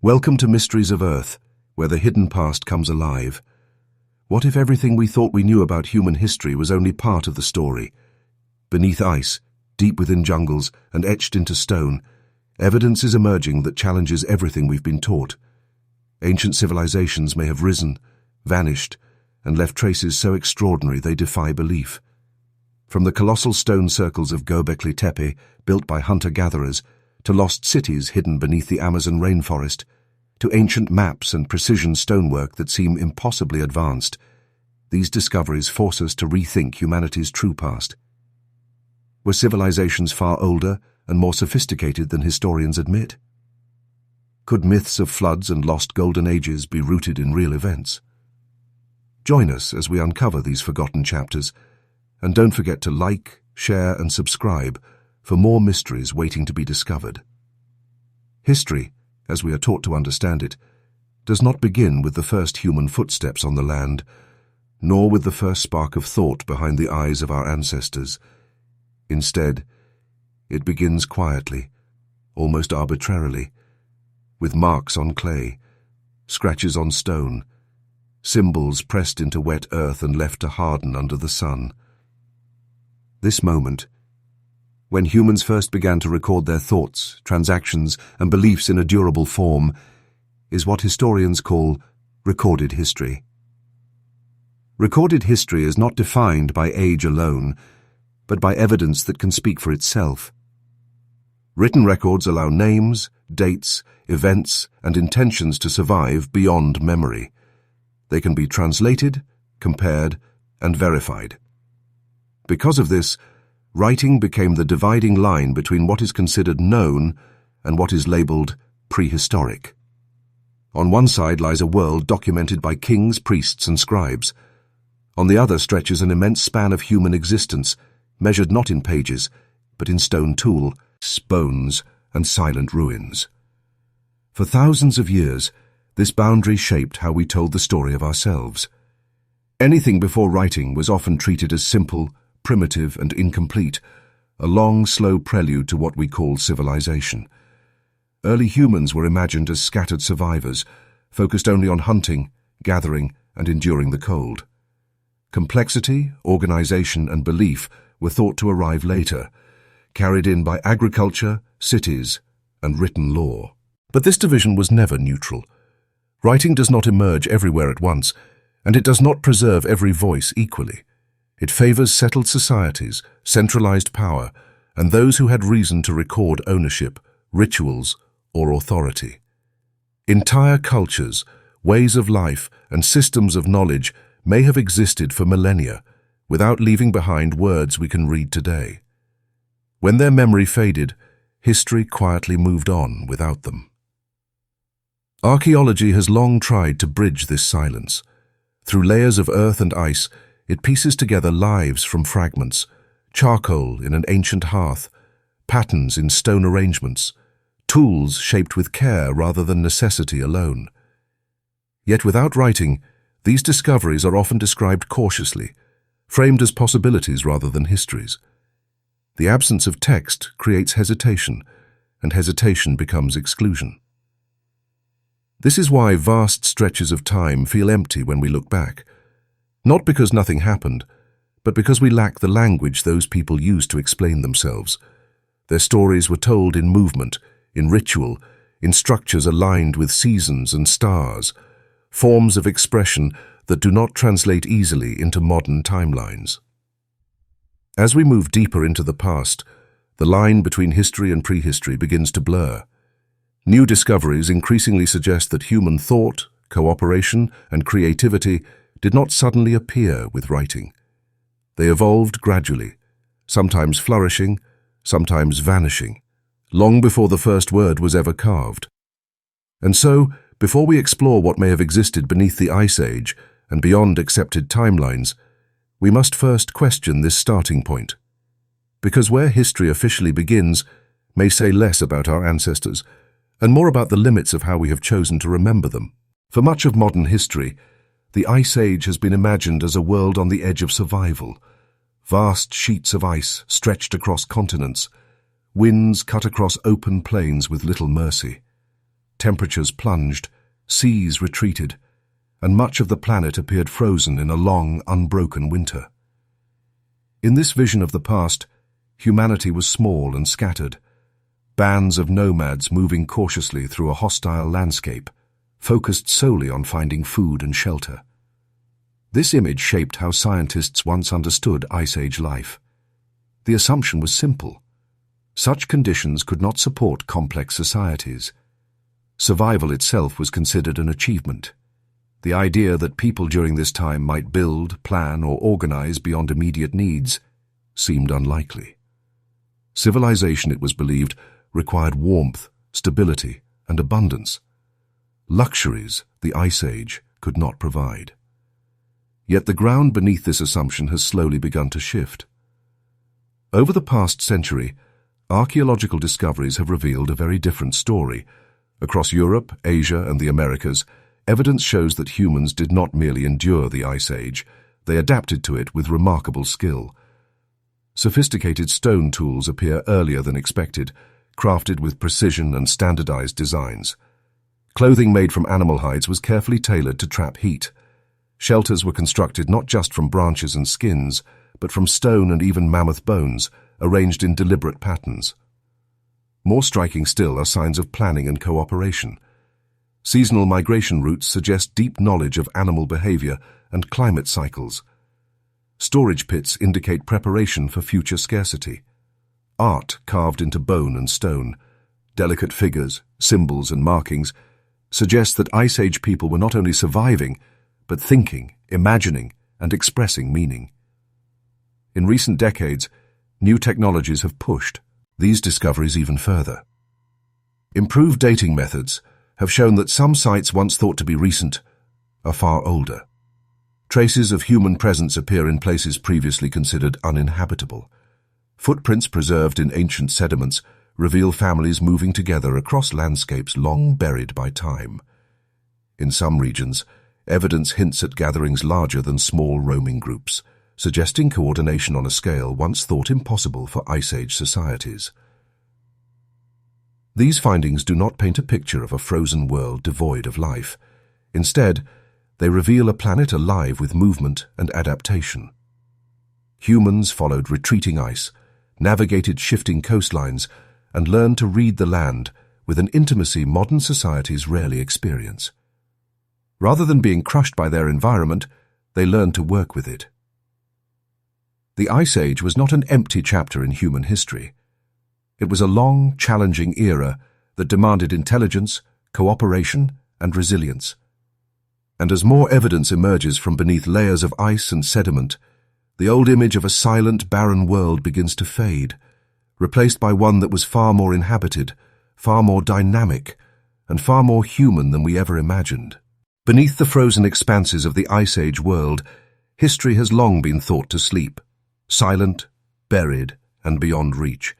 Welcome to Mysteries of Earth, where the hidden past comes alive. What if everything we thought we knew about human history was only part of the story? Beneath ice, deep within jungles, and etched into stone, evidence is emerging that challenges everything we've been taught. Ancient civilizations may have risen, vanished, and left traces so extraordinary they defy belief. From the colossal stone circles of Göbekli Tepe, built by hunter-gatherers, to lost cities hidden beneath the Amazon rainforest, to ancient maps and precision stonework that seem impossibly advanced, these discoveries force us to rethink humanity's true past. Were civilizations far older and more sophisticated than historians admit? Could myths of floods and lost golden ages be rooted in real events? Join us as we uncover these forgotten chapters, and don't forget to like, share, and subscribe for more mysteries waiting to be discovered. History, as we are taught to understand it, does not begin with the first human footsteps on the land, nor with the first spark of thought behind the eyes of our ancestors. Instead, it begins quietly, almost arbitrarily, with marks on clay, scratches on stone, symbols pressed into wet earth and left to harden under the sun. This moment, when humans first began to record their thoughts, transactions, and beliefs in a durable form, is what historians call recorded history. Recorded history is not defined by age alone, but by evidence that can speak for itself. Written records allow names, dates, events, and intentions to survive beyond memory. They can be translated, compared, and verified. Because of this, writing became the dividing line between what is considered known and what is labeled prehistoric. On one side lies a world documented by kings, priests, and scribes. On the other stretches an immense span of human existence, measured not in pages, but in stone tool, bones, and silent ruins. For thousands of years, this boundary shaped how we told the story of ourselves. Anything before writing was often treated as simple, primitive, and incomplete, a long, slow prelude to what we call civilization. Early humans were imagined as scattered survivors, focused only on hunting, gathering, and enduring the cold. Complexity, organization, and belief were thought to arrive later, carried in by agriculture, cities, and written law. But this division was never neutral. Writing does not emerge everywhere at once, and it does not preserve every voice equally. It favors settled societies, centralized power, and those who had reason to record ownership, rituals, or authority. Entire cultures, ways of life, and systems of knowledge may have existed for millennia without leaving behind words we can read today. When their memory faded, history quietly moved on without them. Archaeology has long tried to bridge this silence. Through layers of earth and ice, it pieces together lives from fragments, charcoal in an ancient hearth, patterns in stone arrangements, tools shaped with care rather than necessity alone. Yet without writing, these discoveries are often described cautiously, framed as possibilities rather than histories. The absence of text creates hesitation, and hesitation becomes exclusion. This is why vast stretches of time feel empty when we look back. Not because nothing happened, but because we lack the language those people used to explain themselves. Their stories were told in movement, in ritual, in structures aligned with seasons and stars, forms of expression that do not translate easily into modern timelines. As we move deeper into the past, the line between history and prehistory begins to blur. New discoveries increasingly suggest that human thought, cooperation, and creativity did not suddenly appear with writing. They evolved gradually, sometimes flourishing, sometimes vanishing, long before the first word was ever carved. And so, before we explore what may have existed beneath the Ice Age and beyond accepted timelines, we must first question this starting point. Because where history officially begins may say less about our ancestors and more about the limits of how we have chosen to remember them. For much of modern history, the Ice Age has been imagined as a world on the edge of survival. Vast sheets of ice stretched across continents, winds cut across open plains with little mercy. temperatures plunged, seas retreated, and much of the planet appeared frozen in a long, unbroken winter. In this vision of the past, humanity was small and scattered, bands of nomads moving cautiously through a hostile landscape, focused solely on finding food and shelter. This image shaped how scientists once understood Ice Age life. The assumption was simple. Such conditions could not support complex societies. Survival itself was considered an achievement. The idea that people during this time might build, plan, or organize beyond immediate needs seemed unlikely. Civilization, it was believed, required warmth, stability, and abundance. Luxuries the Ice Age could not provide. Yet the ground beneath this assumption has slowly begun to shift. Over the past century, archaeological discoveries have revealed a very different story. Across Europe, Asia, and the Americas, evidence shows that humans did not merely endure the Ice Age, they adapted to it with remarkable skill. Sophisticated stone tools appear earlier than expected, crafted with precision and standardized designs. Clothing made from animal hides was carefully tailored to trap heat. Shelters were constructed not just from branches and skins, but from stone and even mammoth bones, arranged in deliberate patterns. More striking still are signs of planning and cooperation. Seasonal migration routes suggest deep knowledge of animal behavior and climate cycles. Storage pits indicate preparation for future scarcity. Art carved into bone and stone, delicate figures, symbols, and markings suggest that Ice Age people were not only surviving, but thinking, imagining, and expressing meaning. In recent decades, new technologies have pushed these discoveries even further. Improved dating methods have shown that some sites once thought to be recent are far older. Traces of human presence appear in places previously considered uninhabitable. Footprints preserved in ancient sediments reveal families moving together across landscapes long buried by time. In some regions, evidence hints at gatherings larger than small roaming groups, suggesting coordination on a scale once thought impossible for Ice Age societies. These findings do not paint a picture of a frozen world devoid of life. Instead, they reveal a planet alive with movement and adaptation. Humans followed retreating ice, navigated shifting coastlines, and learned to read the land with an intimacy modern societies rarely experience. Rather than being crushed by their environment, they learned to work with it. The Ice Age was not an empty chapter in human history. It was a long, challenging era that demanded intelligence, cooperation, and resilience. And as more evidence emerges from beneath layers of ice and sediment, the old image of a silent, barren world begins to fade, replaced by one that was far more inhabited, far more dynamic, and far more human than we ever imagined. Beneath the frozen expanses of the Ice Age world, history has long been thought to sleep, silent, buried, and beyond reach.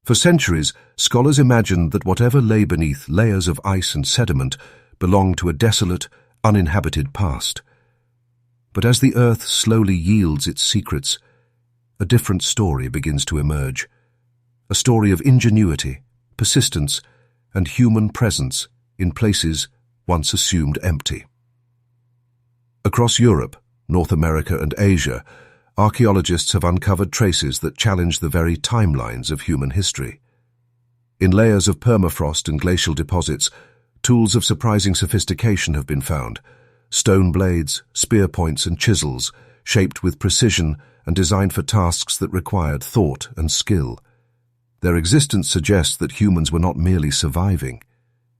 For centuries, scholars imagined that whatever lay beneath layers of ice and sediment belonged to a desolate, uninhabited past. But as the Earth slowly yields its secrets, a different story begins to emerge. A story of ingenuity, persistence, and human presence in places once assumed empty. Across Europe, North America, and Asia, archaeologists have uncovered traces that challenge the very timelines of human history. In layers of permafrost and glacial deposits, tools of surprising sophistication have been found: stone blades, spear points, and chisels, shaped with precision and designed for tasks that required thought and skill. Their existence suggests that humans were not merely surviving.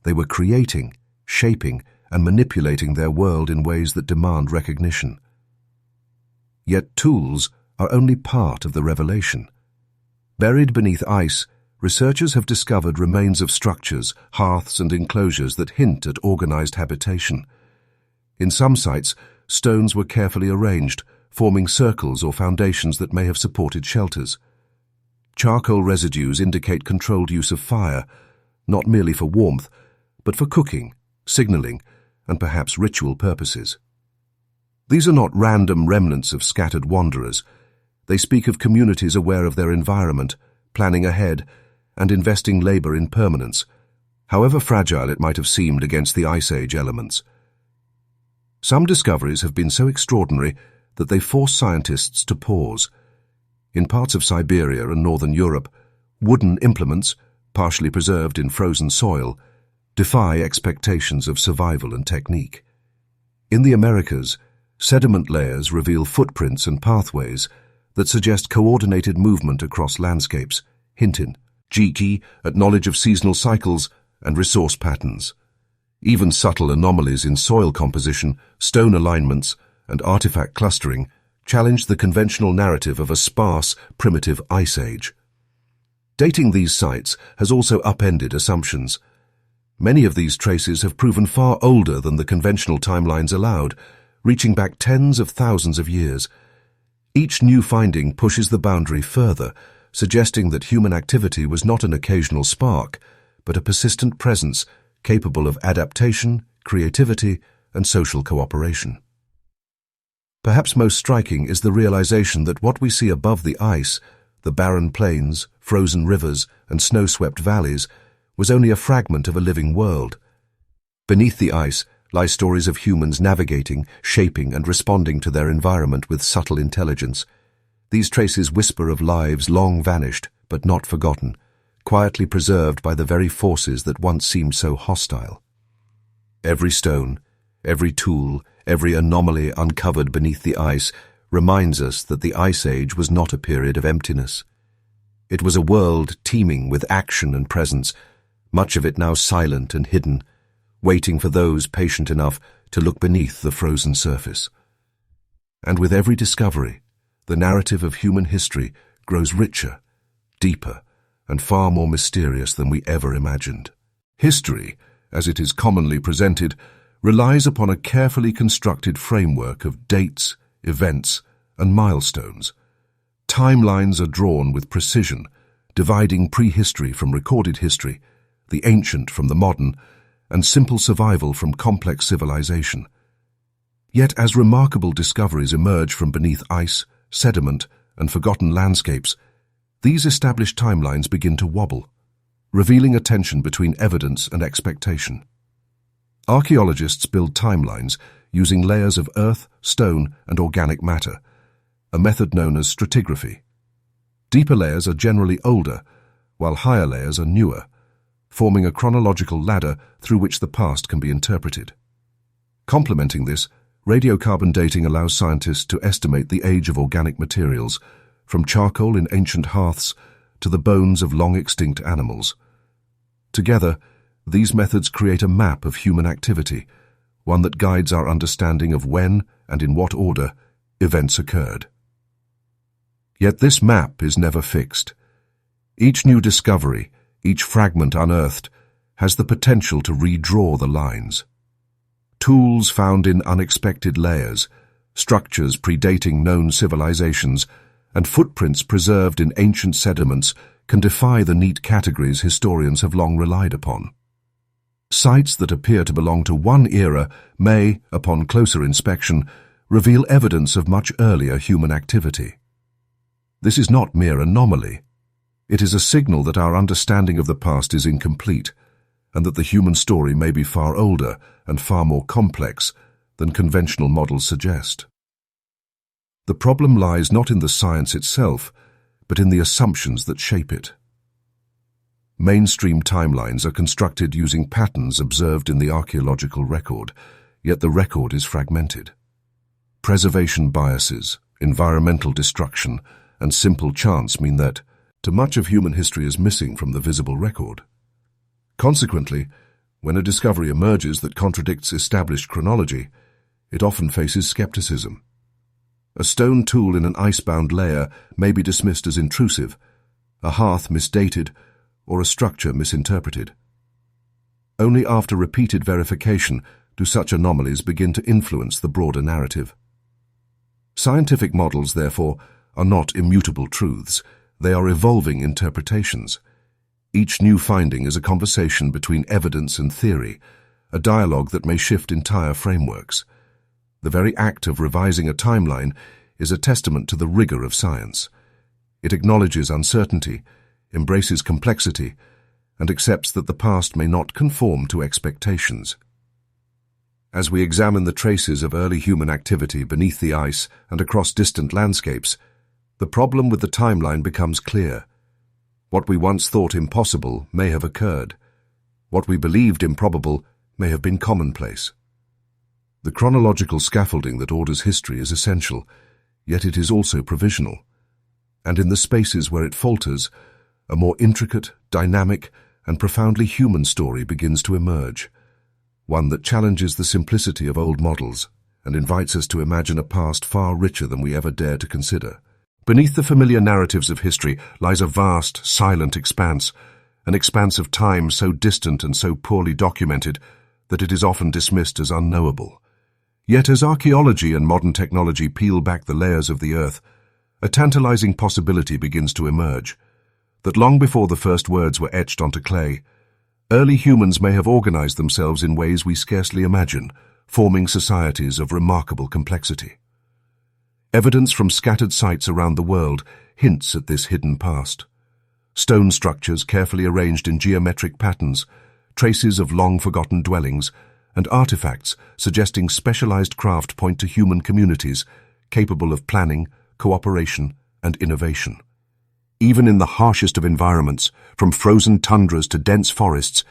They were creating, shaping, and manipulating their world in ways that demand recognition. Yet tools are only part of the revelation. Buried beneath ice, researchers have discovered remains of structures, hearths, and enclosures that hint at organized habitation. In some sites, stones were carefully arranged, forming circles or foundations that may have supported shelters. Charcoal residues indicate controlled use of fire, not merely for warmth, but for cooking, signaling, and perhaps ritual purposes. These are not random remnants of scattered wanderers. They speak of communities aware of their environment, planning ahead, and investing labor in permanence. however fragile it might have seemed against the Ice Age elements. Some discoveries have been so extraordinary that they force scientists to pause. In parts of Siberia and northern Europe, wooden implements, partially preserved in frozen soil, defy expectations of survival and technique. In the Americas, sediment layers reveal footprints and pathways that suggest coordinated movement across landscapes, hinting at knowledge of seasonal cycles and resource patterns. Even subtle anomalies in soil composition, stone alignments, and artifact clustering challenge the conventional narrative of a sparse, primitive ice age. Dating these sites has also upended assumptions. Many of these traces have proven far older than the conventional timelines allowed, reaching back tens of thousands of years. Each new finding pushes the boundary further, suggesting that human activity was not an occasional spark, but a persistent presence capable of adaptation, creativity, and social cooperation. Perhaps most striking is the realization that what we see above the ice, the barren plains, frozen rivers, and snow-swept valleys, was only a fragment of a living world. Beneath the ice lie stories of humans navigating, shaping, and responding to their environment with subtle intelligence. These traces whisper of lives long vanished, but not forgotten, quietly preserved by the very forces that once seemed so hostile. Every stone, every tool, every anomaly uncovered beneath the ice reminds us that the Ice Age was not a period of emptiness. It was a world teeming with action and presence, much of it now silent and hidden, waiting for those patient enough to look beneath the frozen surface. And with every discovery, the narrative of human history grows richer, deeper, and far more mysterious than we ever imagined. History, as it is commonly presented, relies upon a carefully constructed framework of dates, events, and milestones. Timelines are drawn with precision, dividing prehistory from recorded history, the ancient from the modern, and simple survival from complex civilization. Yet as remarkable discoveries emerge from beneath ice, sediment, and forgotten landscapes, these established timelines begin to wobble, revealing a tension between evidence and expectation. Archaeologists build timelines using layers of earth, stone, and organic matter, a method known as stratigraphy. Deeper layers are generally older, while higher layers are newer, forming a chronological ladder through which the past can be interpreted. Complementing this, radiocarbon dating allows scientists to estimate the age of organic materials, from charcoal in ancient hearths to the bones of long-extinct animals. Together, these methods create a map of human activity, one that guides our understanding of when and in what order events occurred. Yet this map is never fixed. Each new discovery, each fragment unearthed, has the potential to redraw the lines. Tools found in unexpected layers, structures predating known civilizations, and footprints preserved in ancient sediments can defy the neat categories historians have long relied upon. Sites that appear to belong to one era may, upon closer inspection, reveal evidence of much earlier human activity. This is not mere anomaly. It is a signal that our understanding of the past is incomplete, and that the human story may be far older and far more complex than conventional models suggest. The problem lies not in the science itself, but in the assumptions that shape it. Mainstream timelines are constructed using patterns observed in the archaeological record, yet the record is fragmented. Preservation biases, environmental destruction, and simple chance mean that too much of human history is missing from the visible record. Consequently, when a discovery emerges that contradicts established chronology, it often faces skepticism. A stone tool in an icebound layer may be dismissed as intrusive, a hearth misdated, or a structure misinterpreted. Only after repeated verification do such anomalies begin to influence the broader narrative. Scientific models, therefore, are not immutable truths. They are evolving interpretations. Each new finding is a conversation between evidence and theory, a dialogue that may shift entire frameworks. The very act of revising a timeline is a testament to the rigor of science. It acknowledges uncertainty, embraces complexity, and accepts that the past may not conform to expectations. As we examine the traces of early human activity beneath the ice and across distant landscapes, the problem with the timeline becomes clear. What we once thought impossible may have occurred. What we believed improbable may have been commonplace. The chronological scaffolding that orders history is essential, yet it is also provisional. And in the spaces where it falters, a more intricate, dynamic, and profoundly human story begins to emerge, one that challenges the simplicity of old models and invites us to imagine a past far richer than we ever dare to consider. Beneath the familiar narratives of history lies a vast, silent expanse, an expanse of time so distant and so poorly documented that it is often dismissed as unknowable. Yet as archaeology and modern technology peel back the layers of the earth, a tantalizing possibility begins to emerge, that long before the first words were etched onto clay, early humans may have organized themselves in ways we scarcely imagine, forming societies of remarkable complexity. Evidence from scattered sites around the world hints at this hidden past. Stone structures carefully arranged in geometric patterns, traces of long-forgotten dwellings, and artifacts suggesting specialized craft point to human communities capable of planning, cooperation, and innovation. Even in the harshest of environments, from frozen tundras to dense forests,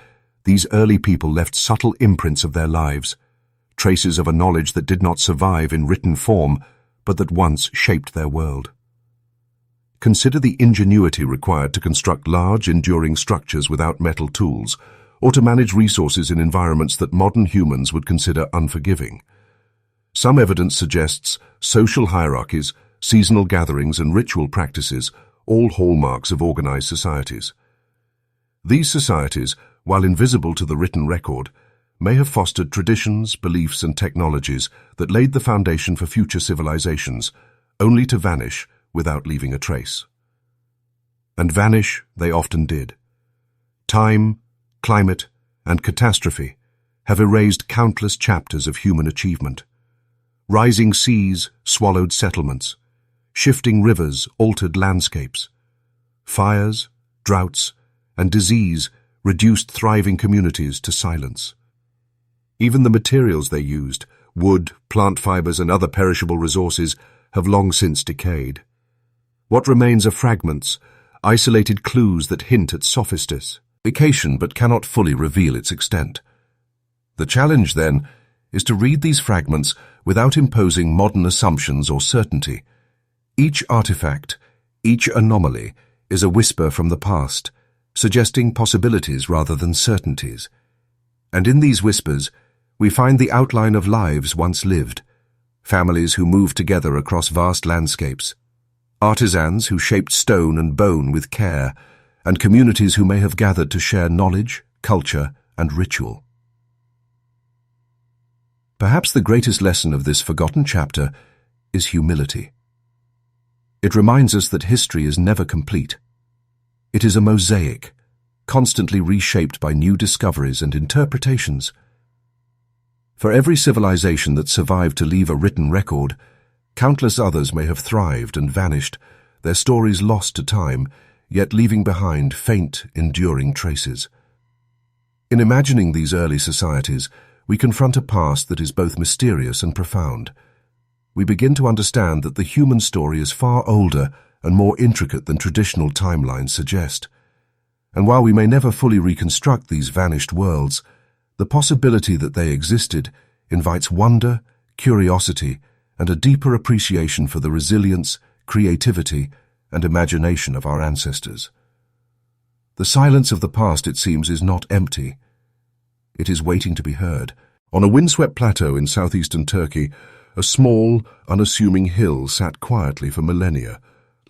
these early people left subtle imprints of their lives, traces of a knowledge that did not survive in written form, but that once shaped their world. Consider the ingenuity required to construct large, enduring structures without metal tools, or to manage resources in environments that modern humans would consider unforgiving. Some evidence suggests social hierarchies, seasonal gatherings, and ritual practices, all hallmarks of organized societies. These societies, while invisible to the written record, may have fostered traditions, beliefs, and technologies that laid the foundation for future civilizations, only to vanish without leaving a trace. And vanish they often did. Time, climate, and catastrophe have erased countless chapters of human achievement. Rising seas swallowed settlements. Shifting rivers altered landscapes. Fires, droughts, and disease reduced thriving communities to silence. Even the materials they used, wood, plant fibers, and other perishable resources, have long since decayed. What remains are fragments, isolated clues that hint at sophistication but cannot fully reveal its extent. The challenge, then, is to read these fragments without imposing modern assumptions or certainty. Each artifact, each anomaly, is a whisper from the past, suggesting possibilities rather than certainties. And in these whispers, we find the outline of lives once lived, families who moved together across vast landscapes, artisans who shaped stone and bone with care, and communities who may have gathered to share knowledge, culture, and ritual. Perhaps the greatest lesson of this forgotten chapter is humility. It reminds us that history is never complete. It is a mosaic, constantly reshaped by new discoveries and interpretations. For every civilization that survived to leave a written record, countless others may have thrived and vanished, their stories lost to time, yet leaving behind faint, enduring traces. In imagining these early societies, we confront a past that is both mysterious and profound. We begin to understand that the human story is far older and more intricate than traditional timelines suggest. And while we may never fully reconstruct these vanished worlds, the possibility that they existed invites wonder, curiosity, and a deeper appreciation for the resilience, creativity, and imagination of our ancestors. The silence of the past, it seems, is not empty. It is waiting to be heard. On a windswept plateau in southeastern Turkey, a small, unassuming hill sat quietly for millennia,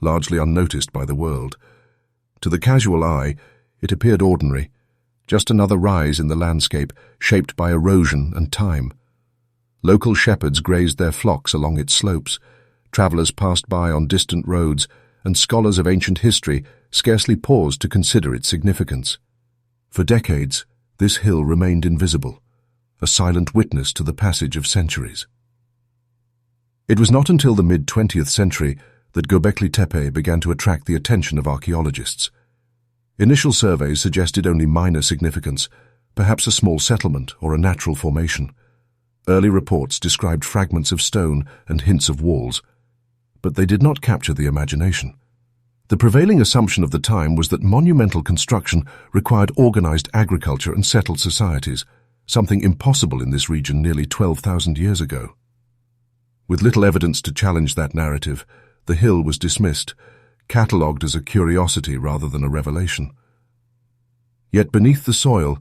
largely unnoticed by the world. To the casual eye, it appeared ordinary, just another rise in the landscape shaped by erosion and time. Local shepherds grazed their flocks along its slopes, travelers passed by on distant roads, and scholars of ancient history scarcely paused to consider its significance. For decades, this hill remained invisible, a silent witness to the passage of centuries. It was not until the mid-20th century that Göbekli Tepe began to attract the attention of archaeologists. Initial surveys suggested only minor significance, perhaps a small settlement or a natural formation. Early reports described fragments of stone and hints of walls, but they did not capture the imagination. The prevailing assumption of the time was that monumental construction required organized agriculture and settled societies, something impossible in this region nearly 12,000 years ago. With little evidence to challenge that narrative, the hill was dismissed, catalogued as a curiosity rather than a revelation. Yet beneath the soil,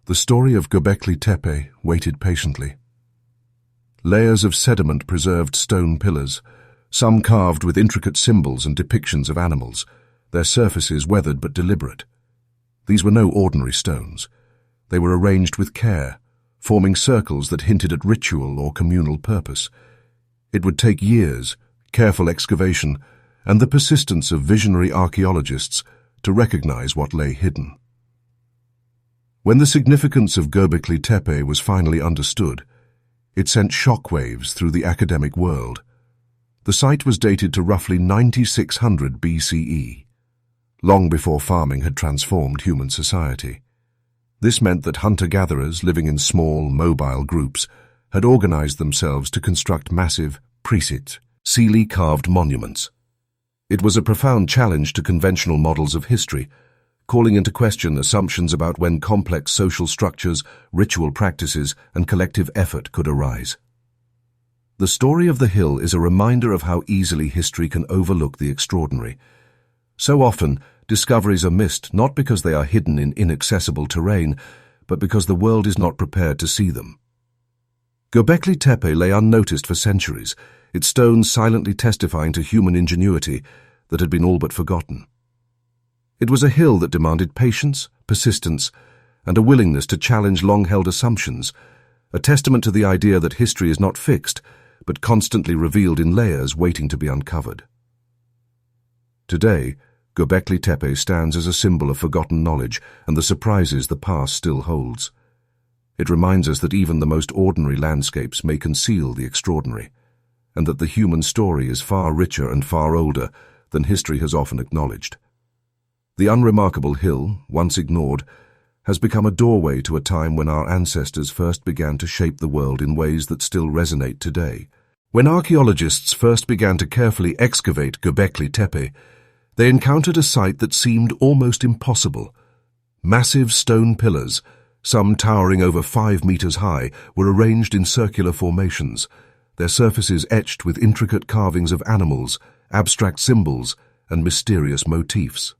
the story of Göbekli Tepe waited patiently. Layers of sediment preserved stone pillars, some carved with intricate symbols and depictions of animals, their surfaces weathered but deliberate. These were no ordinary stones. They were arranged with care, forming circles that hinted at ritual or communal purpose. It would take years, careful excavation, and the persistence of visionary archaeologists to recognize what lay hidden. When the significance of Göbekli Tepe was finally understood, it sent shockwaves through the academic world. The site was dated to roughly 9600 BCE, long before farming had transformed human society. This meant that hunter-gatherers living in small, mobile groups had organized themselves to construct massive presit, sealy-carved monuments. It was a profound challenge to conventional models of history, calling into question assumptions about when complex social structures, ritual practices, and collective effort could arise. The story of the hill is a reminder of how easily history can overlook the extraordinary. So often, discoveries are missed not because they are hidden in inaccessible terrain, but because the world is not prepared to see them. Göbekli Tepe lay unnoticed for centuries, its stones silently testifying to human ingenuity that had been all but forgotten. It was a hill that demanded patience, persistence, and a willingness to challenge long-held assumptions, a testament to the idea that history is not fixed, but constantly revealed in layers waiting to be uncovered. Today, Göbekli Tepe stands as a symbol of forgotten knowledge and the surprises the past still holds. It reminds us that even the most ordinary landscapes may conceal the extraordinary, and that the human story is far richer and far older than history has often acknowledged. The unremarkable hill, once ignored, has become a doorway to a time when our ancestors first began to shape the world in ways that still resonate today. When archaeologists first began to carefully excavate Göbekli Tepe, they encountered a site that seemed almost impossible. Massive stone pillars, some towering over 5 meters high, were arranged in circular formations, their surfaces etched with intricate carvings of animals, abstract symbols, and mysterious motifs.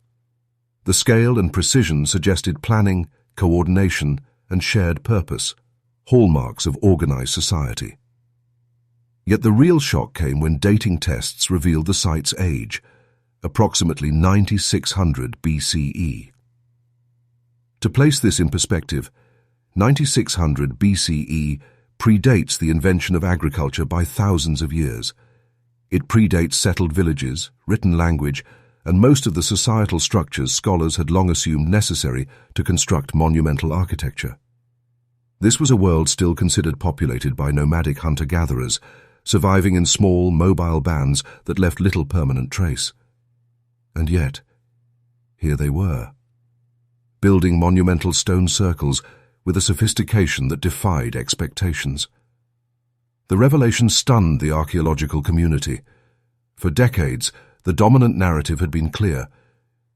The scale and precision suggested planning, coordination, and shared purpose, hallmarks of organized society. Yet the real shock came when dating tests revealed the site's age, approximately 9600 BCE. To place this in perspective, 9600 BCE predates the invention of agriculture by thousands of years. It predates settled villages, written language, and most of the societal structures scholars had long assumed necessary to construct monumental architecture. This was a world still considered populated by nomadic hunter-gatherers, surviving in small, mobile bands that left little permanent trace. And yet, here they were, building monumental stone circles with a sophistication that defied expectations. The revelation stunned the archaeological community. For decades, the dominant narrative had been clear.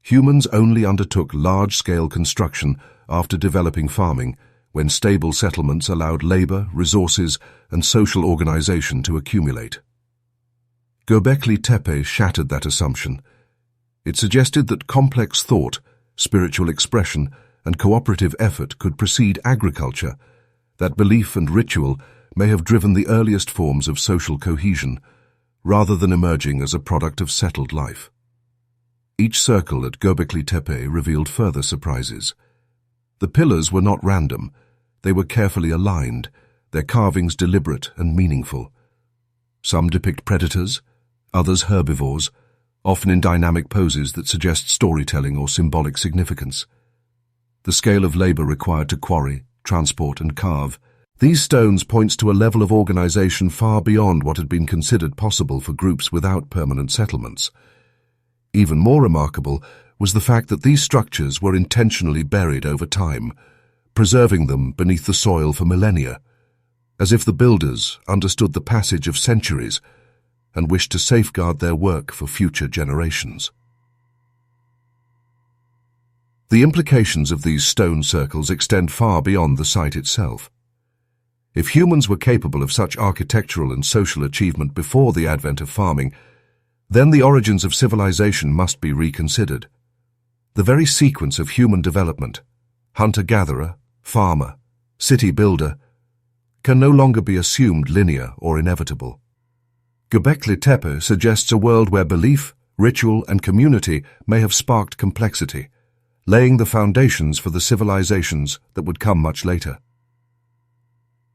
Humans only undertook large-scale construction after developing farming, when stable settlements allowed labor, resources, and social organization to accumulate. Göbekli Tepe shattered that assumption. It suggested that complex thought, spiritual expression, and cooperative effort could precede agriculture, that belief and ritual may have driven the earliest forms of social cohesion, rather than emerging as a product of settled life. Each circle at Göbekli Tepe revealed further surprises. The pillars were not random. They were carefully aligned, their carvings deliberate and meaningful. Some depict predators, others herbivores, often in dynamic poses that suggest storytelling or symbolic significance. The scale of labor required to quarry, transport, and carve. These stones points to a level of organization far beyond what had been considered possible for groups without permanent settlements. Even more remarkable was the fact that these structures were intentionally buried over time, preserving them beneath the soil for millennia, as if the builders understood the passage of centuries and wished to safeguard their work for future generations. The implications of these stone circles extend far beyond the site itself. If humans were capable of such architectural and social achievement before the advent of farming, then the origins of civilization must be reconsidered. The very sequence of human development, hunter-gatherer, farmer, city builder, can no longer be assumed linear or inevitable. Göbekli Tepe suggests a world where belief, ritual, and community may have sparked complexity, laying the foundations for the civilizations that would come much later.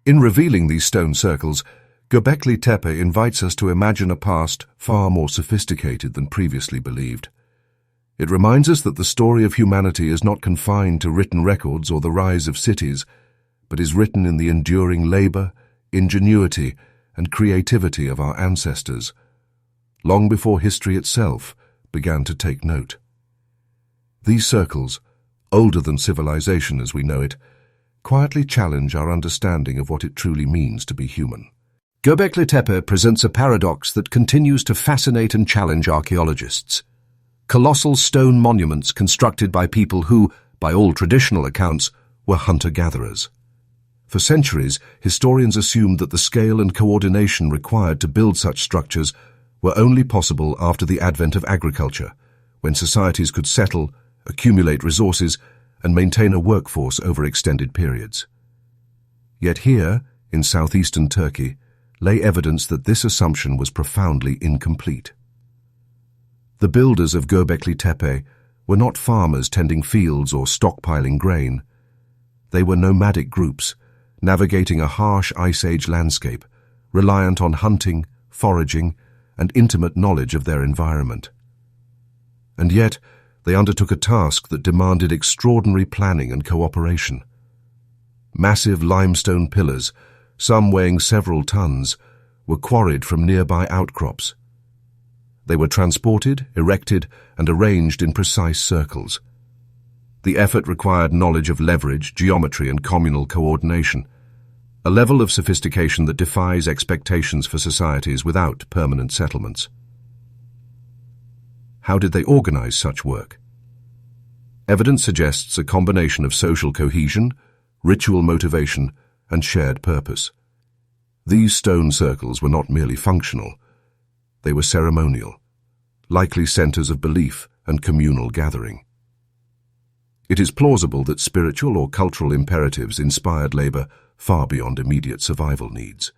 In revealing these stone circles, Göbekli Tepe invites us to imagine a past far more sophisticated than previously believed. It reminds us that the story of humanity is not confined to written records or the rise of cities, but is written in the enduring labor, ingenuity, and creativity of our ancestors, long before history itself began to take note. These circles, older than civilization as we know it, quietly challenge our understanding of what it truly means to be human. Göbekli Tepe presents a paradox that continues to fascinate and challenge archaeologists. Colossal stone monuments constructed by people who, by all traditional accounts, were hunter-gatherers. For centuries, historians assumed that the scale and coordination required to build such structures were only possible after the advent of agriculture, when societies could settle, accumulate resources, and maintain a workforce over extended periods. Yet here, in southeastern Turkey, lay evidence that this assumption was profoundly incomplete. The builders of Göbekli Tepe were not farmers tending fields or stockpiling grain. They were nomadic groups, navigating a harsh Ice Age landscape, reliant on hunting, foraging, and intimate knowledge of their environment. And yet, they undertook a task that demanded extraordinary planning and cooperation. Massive limestone pillars, some weighing several tons, were quarried from nearby outcrops. They were transported, erected, and arranged in precise circles. The effort required knowledge of leverage, geometry, and communal coordination, a level of sophistication that defies expectations for societies without permanent settlements. How did they organize such work? Evidence suggests a combination of social cohesion, ritual motivation, and shared purpose. These stone circles were not merely functional. They were ceremonial, likely centers of belief and communal gathering. It is plausible that spiritual or cultural imperatives inspired labor far beyond immediate survival needs.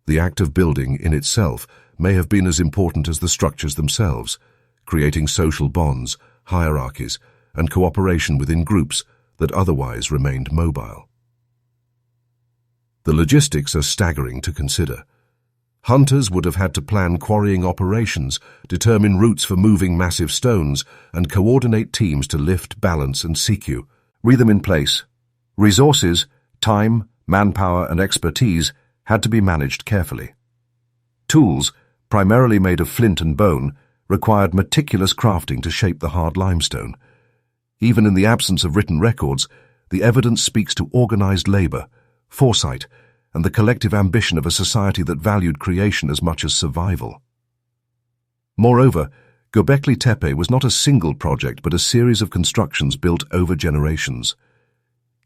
The act of building in itself may have been as important as the structures themselves, creating social bonds, hierarchies, and cooperation within groups that otherwise remained mobile. The logistics are staggering to consider. Hunters would have had to plan quarrying operations, determine routes for moving massive stones, and coordinate teams to lift, balance, and seek them in place. Resources, time, manpower, and expertise had to be managed carefully. Tools, primarily made of flint and bone, required meticulous crafting to shape the hard limestone. Even in the absence of written records, the evidence speaks to organized labor, foresight, and the collective ambition of a society that valued creation as much as survival. Moreover, Göbekli Tepe was not a single project but a series of constructions built over generations.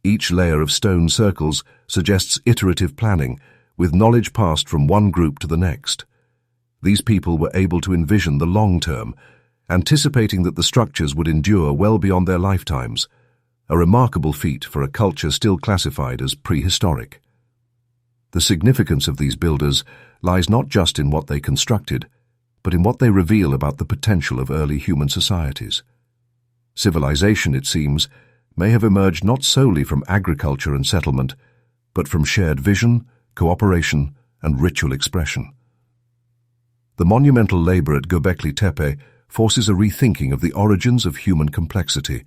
Each layer of stone circles suggests iterative planning, with knowledge passed from one group to the next. These people were able to envision the long term, anticipating that the structures would endure well beyond their lifetimes, a remarkable feat for a culture still classified as prehistoric. The significance of these builders lies not just in what they constructed, but in what they reveal about the potential of early human societies. Civilization, it seems, may have emerged not solely from agriculture and settlement, but from shared vision, cooperation, and ritual expression. The monumental labor at Göbekli Tepe forces a rethinking of the origins of human complexity,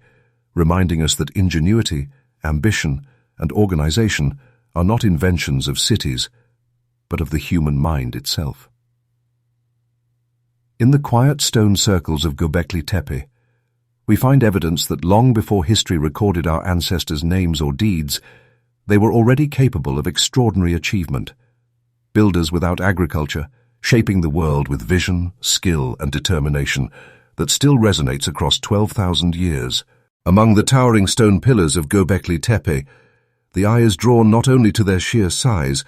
reminding us that ingenuity, ambition, and organization are not inventions of cities, but of the human mind itself. In the quiet stone circles of Göbekli Tepe, we find evidence that long before history recorded our ancestors' names or deeds, they were already capable of extraordinary achievement. Builders without agriculture, shaping the world with vision, skill, and determination that still resonates across 12,000 years. Among the towering stone pillars of Göbekli Tepe, the eye is drawn not only to their sheer size,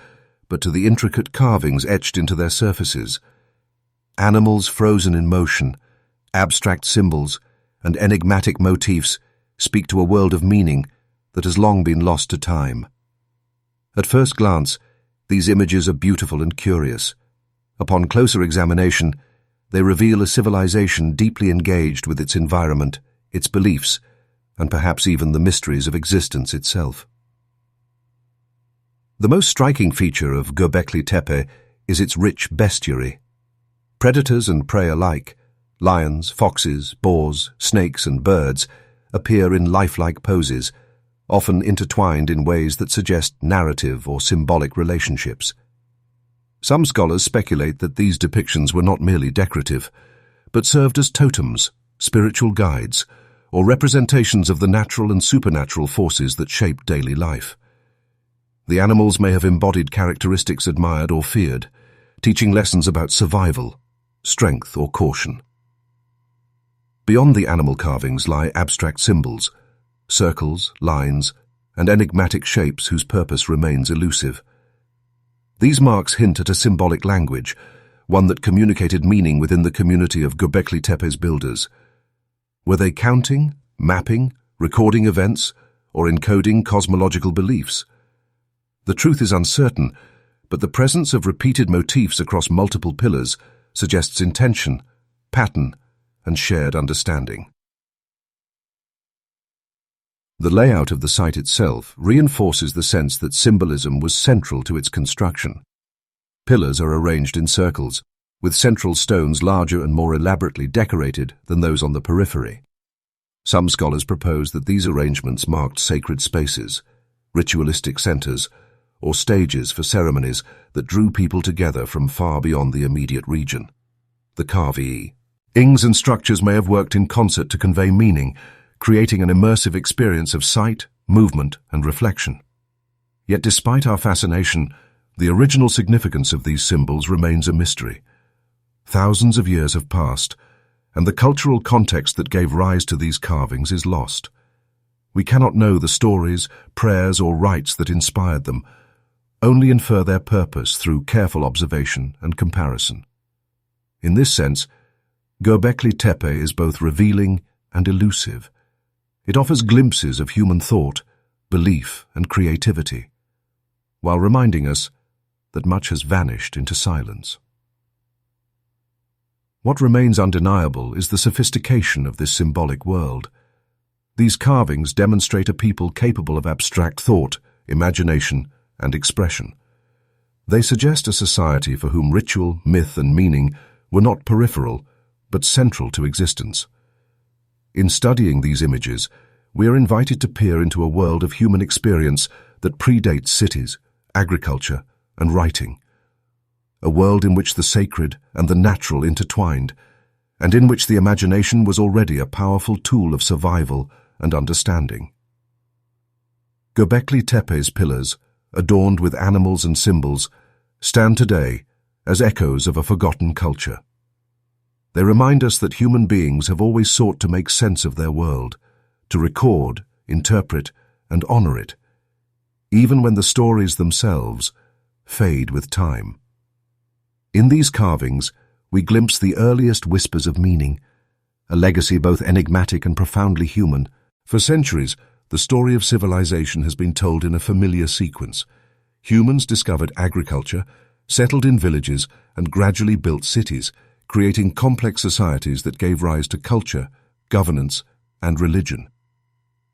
but to the intricate carvings etched into their surfaces. Animals frozen in motion, abstract symbols, and enigmatic motifs speak to a world of meaning that has long been lost to time. At first glance, these images are beautiful and curious. Upon closer examination, they reveal a civilization deeply engaged with its environment, its beliefs, and perhaps even the mysteries of existence itself. The most striking feature of Göbekli Tepe is its rich bestiary. Predators and prey alike, lions, foxes, boars, snakes, and birds, appear in lifelike poses, often intertwined in ways that suggest narrative or symbolic relationships. Some scholars speculate that these depictions were not merely decorative, but served as totems, spiritual guides, or representations of the natural and supernatural forces that shape daily life. The animals may have embodied characteristics admired or feared, teaching lessons about survival, strength, or caution. Beyond the animal carvings lie abstract symbols, circles, lines, and enigmatic shapes whose purpose remains elusive. These marks hint at a symbolic language, one that communicated meaning within the community of Göbekli Tepe's builders. Were they counting, mapping, recording events, or encoding cosmological beliefs? The truth is uncertain, but the presence of repeated motifs across multiple pillars suggests intention, pattern, and shared understanding. The layout of the site itself reinforces the sense that symbolism was central to its construction. Pillars are arranged in circles, with central stones larger and more elaborately decorated than those on the periphery. Some scholars propose that these arrangements marked sacred spaces, ritualistic centers, or stages for ceremonies that drew people together from far beyond the immediate region. The Carvii. Ings and structures may have worked in concert to convey meaning, creating an immersive experience of sight, movement, and reflection. Yet despite our fascination, the original significance of these symbols remains a mystery. Thousands of years have passed, and the cultural context that gave rise to these carvings is lost. We cannot know the stories, prayers, or rites that inspired them, only infer their purpose through careful observation and comparison. In this sense, Göbekli Tepe is both revealing and elusive. It offers glimpses of human thought, belief, and creativity, while reminding us that much has vanished into silence. What remains undeniable is the sophistication of this symbolic world. These carvings demonstrate a people capable of abstract thought, imagination, and expression. They suggest a society for whom ritual, myth, and meaning were not peripheral, but central to existence. In studying these images, we are invited to peer into a world of human experience that predates cities, agriculture, and writing. A world in which the sacred and the natural intertwined, and in which the imagination was already a powerful tool of survival and understanding. Göbekli Tepe's pillars, adorned with animals and symbols, stand today as echoes of a forgotten culture. They remind us that human beings have always sought to make sense of their world, to record, interpret, and honor it, even when the stories themselves fade with time. In these carvings, we glimpse the earliest whispers of meaning, a legacy both enigmatic and profoundly human. For centuries, the story of civilization has been told in a familiar sequence. Humans discovered agriculture, settled in villages, and gradually built cities, creating complex societies that gave rise to culture, governance, and religion.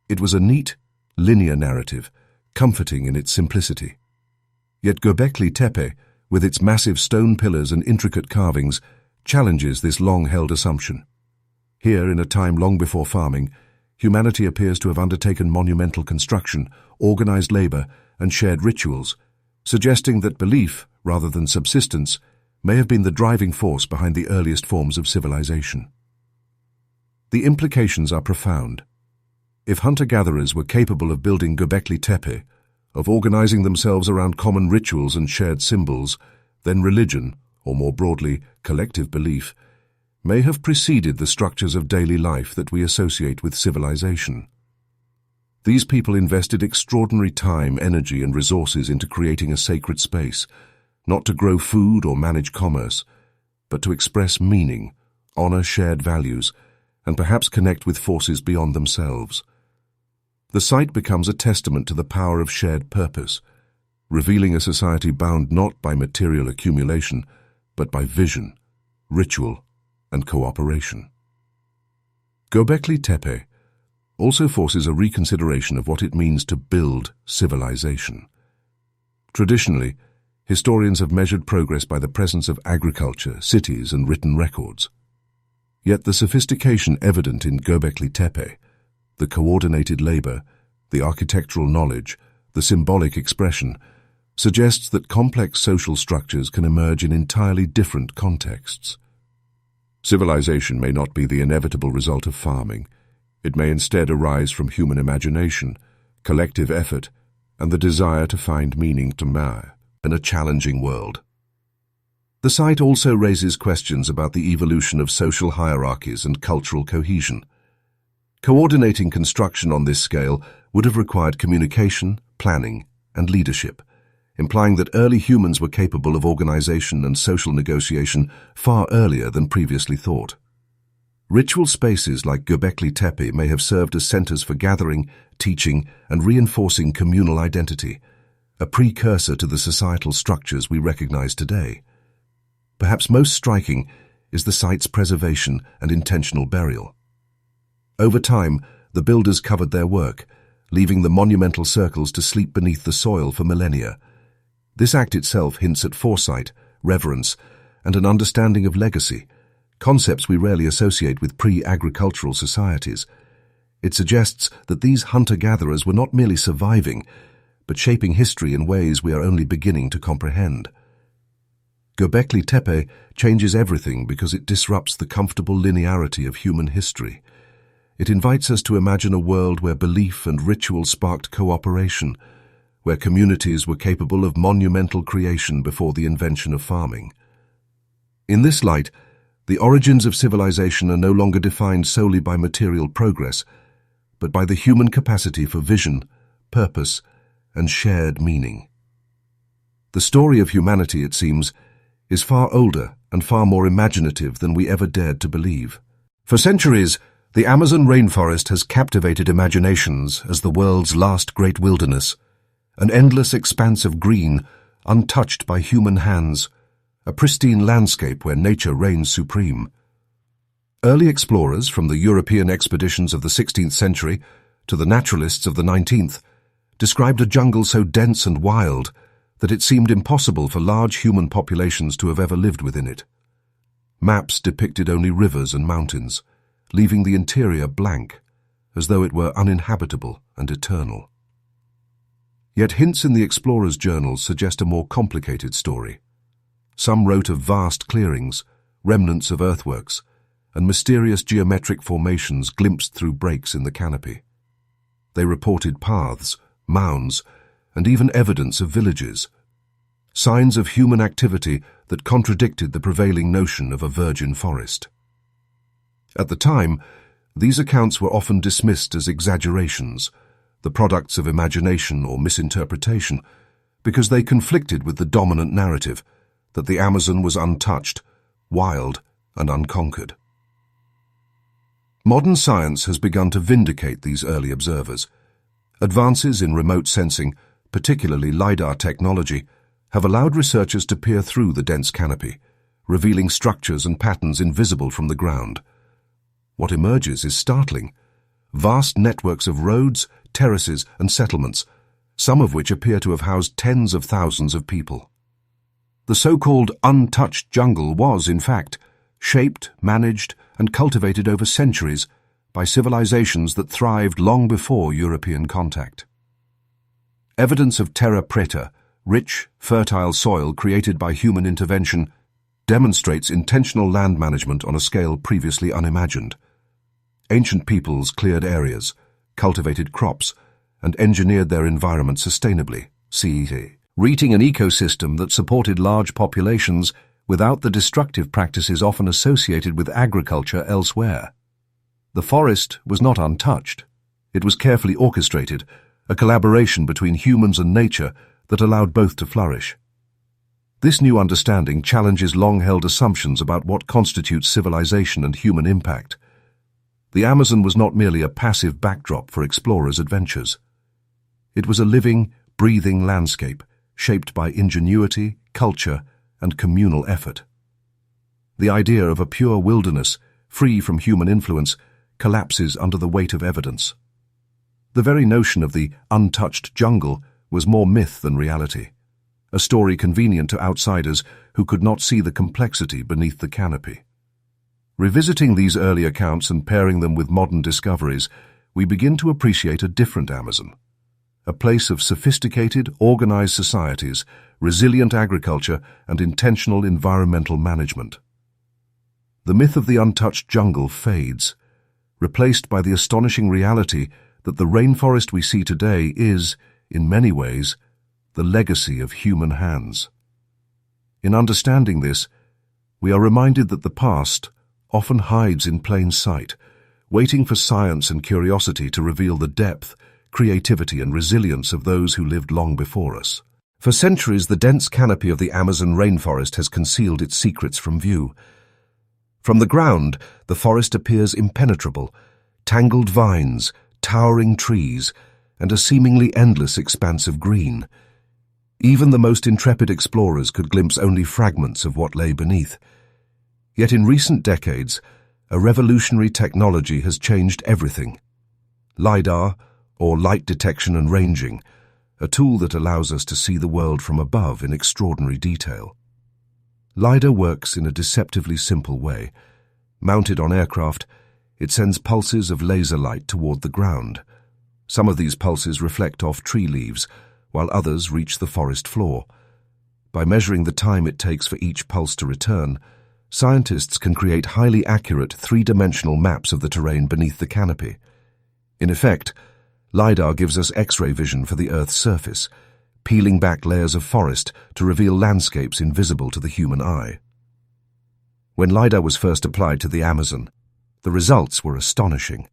It was a neat, linear narrative, comforting in its simplicity. Yet Göbekli Tepe, with its massive stone pillars and intricate carvings, challenges this long-held assumption. Here, in a time long before farming, humanity appears to have undertaken monumental construction, organized labor, and shared rituals, suggesting that belief, rather than subsistence, may have been the driving force behind the earliest forms of civilization. The implications are profound. If hunter-gatherers were capable of building Göbekli Tepe, of organizing themselves around common rituals and shared symbols, then religion, or more broadly, collective belief, may have preceded the structures of daily life that we associate with civilization. These people invested extraordinary time, energy, and resources into creating a sacred space, not to grow food or manage commerce, but to express meaning, honor shared values, and perhaps connect with forces beyond themselves. The site becomes a testament to the power of shared purpose, revealing a society bound not by material accumulation, but by vision, ritual, and cooperation. Göbekli Tepe also forces a reconsideration of what it means to build civilization. Traditionally, historians have measured progress by the presence of agriculture, cities, and written records. Yet the sophistication evident in Göbekli Tepe, the coordinated labor, the architectural knowledge, the symbolic expression, suggests that complex social structures can emerge in entirely different contexts. Civilization may not be the inevitable result of farming. It may instead arise from human imagination, collective effort, and the desire to find meaning in a challenging world. The site also raises questions about the evolution of social hierarchies and cultural cohesion. Coordinating construction on this scale would have required communication, planning, and leadership, implying that early humans were capable of organization and social negotiation far earlier than previously thought. Ritual spaces like Göbekli Tepe may have served as centers for gathering, teaching, and reinforcing communal identity, a precursor to the societal structures we recognize today. Perhaps most striking is the site's preservation and intentional burial. Over time, the builders covered their work, leaving the monumental circles to sleep beneath the soil for millennia. This act itself hints at foresight, reverence, and an understanding of legacy, concepts we rarely associate with pre-agricultural societies. It suggests that these hunter-gatherers were not merely surviving, but shaping history in ways we are only beginning to comprehend. Göbekli Tepe changes everything because it disrupts the comfortable linearity of human history. It invites us to imagine a world where belief and ritual sparked cooperation, where communities were capable of monumental creation before the invention of farming. In this light, the origins of civilization are no longer defined solely by material progress, but by the human capacity for vision, purpose, and shared meaning. The story of humanity, it seems, is far older and far more imaginative than we ever dared to believe. For centuries, the Amazon rainforest has captivated imaginations as the world's last great wilderness, an endless expanse of green, untouched by human hands, a pristine landscape where nature reigns supreme. Early explorers, from the European expeditions of the 16th century to the naturalists of the 19th, described a jungle so dense and wild that it seemed impossible for large human populations to have ever lived within it. Maps depicted only rivers and mountains, leaving the interior blank, as though it were uninhabitable and eternal. Yet hints in the explorers' journals suggest a more complicated story. Some wrote of vast clearings, remnants of earthworks, and mysterious geometric formations glimpsed through breaks in the canopy. They reported paths, mounds, and even evidence of villages, signs of human activity that contradicted the prevailing notion of a virgin forest. At the time, these accounts were often dismissed as exaggerations, the products of imagination or misinterpretation, because they conflicted with the dominant narrative that the Amazon was untouched, wild, and unconquered. Modern science has begun to vindicate these early observers. Advances in remote sensing, particularly LiDAR technology, have allowed researchers to peer through the dense canopy, revealing structures and patterns invisible from the ground. What emerges is startling. Vast networks of roads, terraces, and settlements, some of which appear to have housed tens of thousands of people. The so-called untouched jungle was, in fact, shaped, managed, and cultivated over centuries by civilizations that thrived long before European contact. Evidence of terra preta, rich, fertile soil created by human intervention, demonstrates intentional land management on a scale previously unimagined. Ancient peoples cleared areas, cultivated crops, and engineered their environment sustainably, creating an ecosystem that supported large populations without the destructive practices often associated with agriculture elsewhere. The forest was not untouched. It was carefully orchestrated, a collaboration between humans and nature that allowed both to flourish. This new understanding challenges long-held assumptions about what constitutes civilization and human impact. The Amazon was not merely a passive backdrop for explorers' adventures. It was a living, breathing landscape shaped by ingenuity, culture, and communal effort. The idea of a pure wilderness, free from human influence, collapses under the weight of evidence. The very notion of the untouched jungle was more myth than reality, a story convenient to outsiders who could not see the complexity beneath the canopy. Revisiting these early accounts and pairing them with modern discoveries, we begin to appreciate a different Amazon, a place of sophisticated, organized societies, resilient agriculture, and intentional environmental management. The myth of the untouched jungle fades, replaced by the astonishing reality that the rainforest we see today is, in many ways, the legacy of human hands. In understanding this, we are reminded that the past often hides in plain sight, waiting for science and curiosity to reveal the depth, creativity, and resilience of those who lived long before us. For centuries, the dense canopy of the Amazon rainforest has concealed its secrets from view. From the ground, the forest appears impenetrable, tangled vines, towering trees, and a seemingly endless expanse of green. Even the most intrepid explorers could glimpse only fragments of what lay beneath. Yet in recent decades, a revolutionary technology has changed everything. LiDAR, or light detection and ranging, a tool that allows us to see the world from above in extraordinary detail. LiDAR works in a deceptively simple way. Mounted on aircraft, it sends pulses of laser light toward the ground. Some of these pulses reflect off tree leaves, while others reach the forest floor. By measuring the time it takes for each pulse to return, scientists can create highly accurate three-dimensional maps of the terrain beneath the canopy. In effect, LiDAR gives us X-ray vision for the Earth's surface, peeling back layers of forest to reveal landscapes invisible to the human eye. When LiDAR was first applied to the Amazon, the results were astonishing.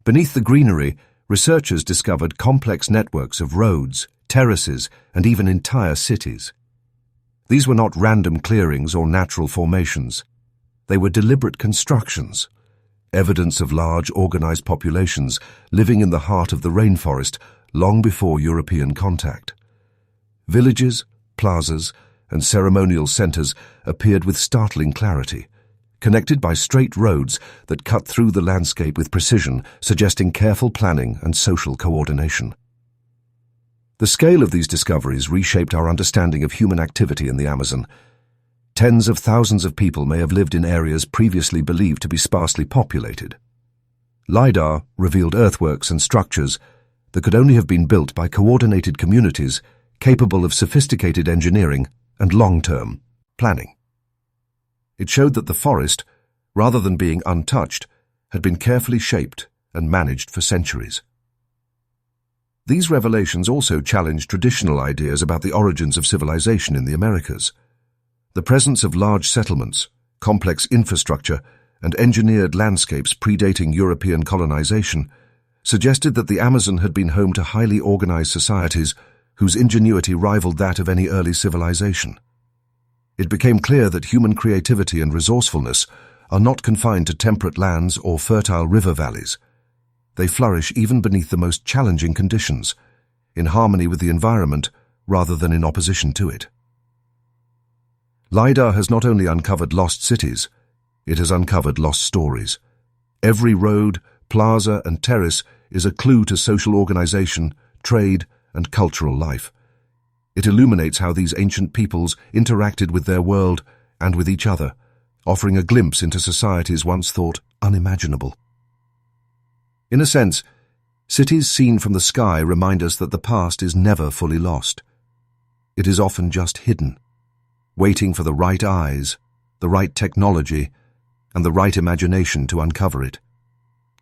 Beneath the greenery, researchers discovered complex networks of roads, terraces, and even entire cities. These were not random clearings or natural formations. They were deliberate constructions, evidence of large, organized populations living in the heart of the rainforest long before European contact. Villages, plazas, and ceremonial centers appeared with startling clarity, connected by straight roads that cut through the landscape with precision, suggesting careful planning and social coordination. The scale of these discoveries reshaped our understanding of human activity in the Amazon. Tens of thousands of people may have lived in areas previously believed to be sparsely populated. LiDAR revealed earthworks and structures that could only have been built by coordinated communities capable of sophisticated engineering and long-term planning. It showed that the forest, rather than being untouched, had been carefully shaped and managed for centuries. These revelations also challenged traditional ideas about the origins of civilization in the Americas. The presence of large settlements, complex infrastructure, and engineered landscapes predating European colonization suggested that the Amazon had been home to highly organized societies whose ingenuity rivaled that of any early civilization. It became clear that human creativity and resourcefulness are not confined to temperate lands or fertile river valleys. They flourish even beneath the most challenging conditions, in harmony with the environment rather than in opposition to it. LiDAR has not only uncovered lost cities, it has uncovered lost stories. Every road, plaza, and terrace is a clue to social organization, trade, and cultural life. It illuminates how these ancient peoples interacted with their world and with each other, offering a glimpse into societies once thought unimaginable. In a sense, cities seen from the sky remind us that the past is never fully lost. It is often just hidden, waiting for the right eyes, the right technology, and the right imagination to uncover it.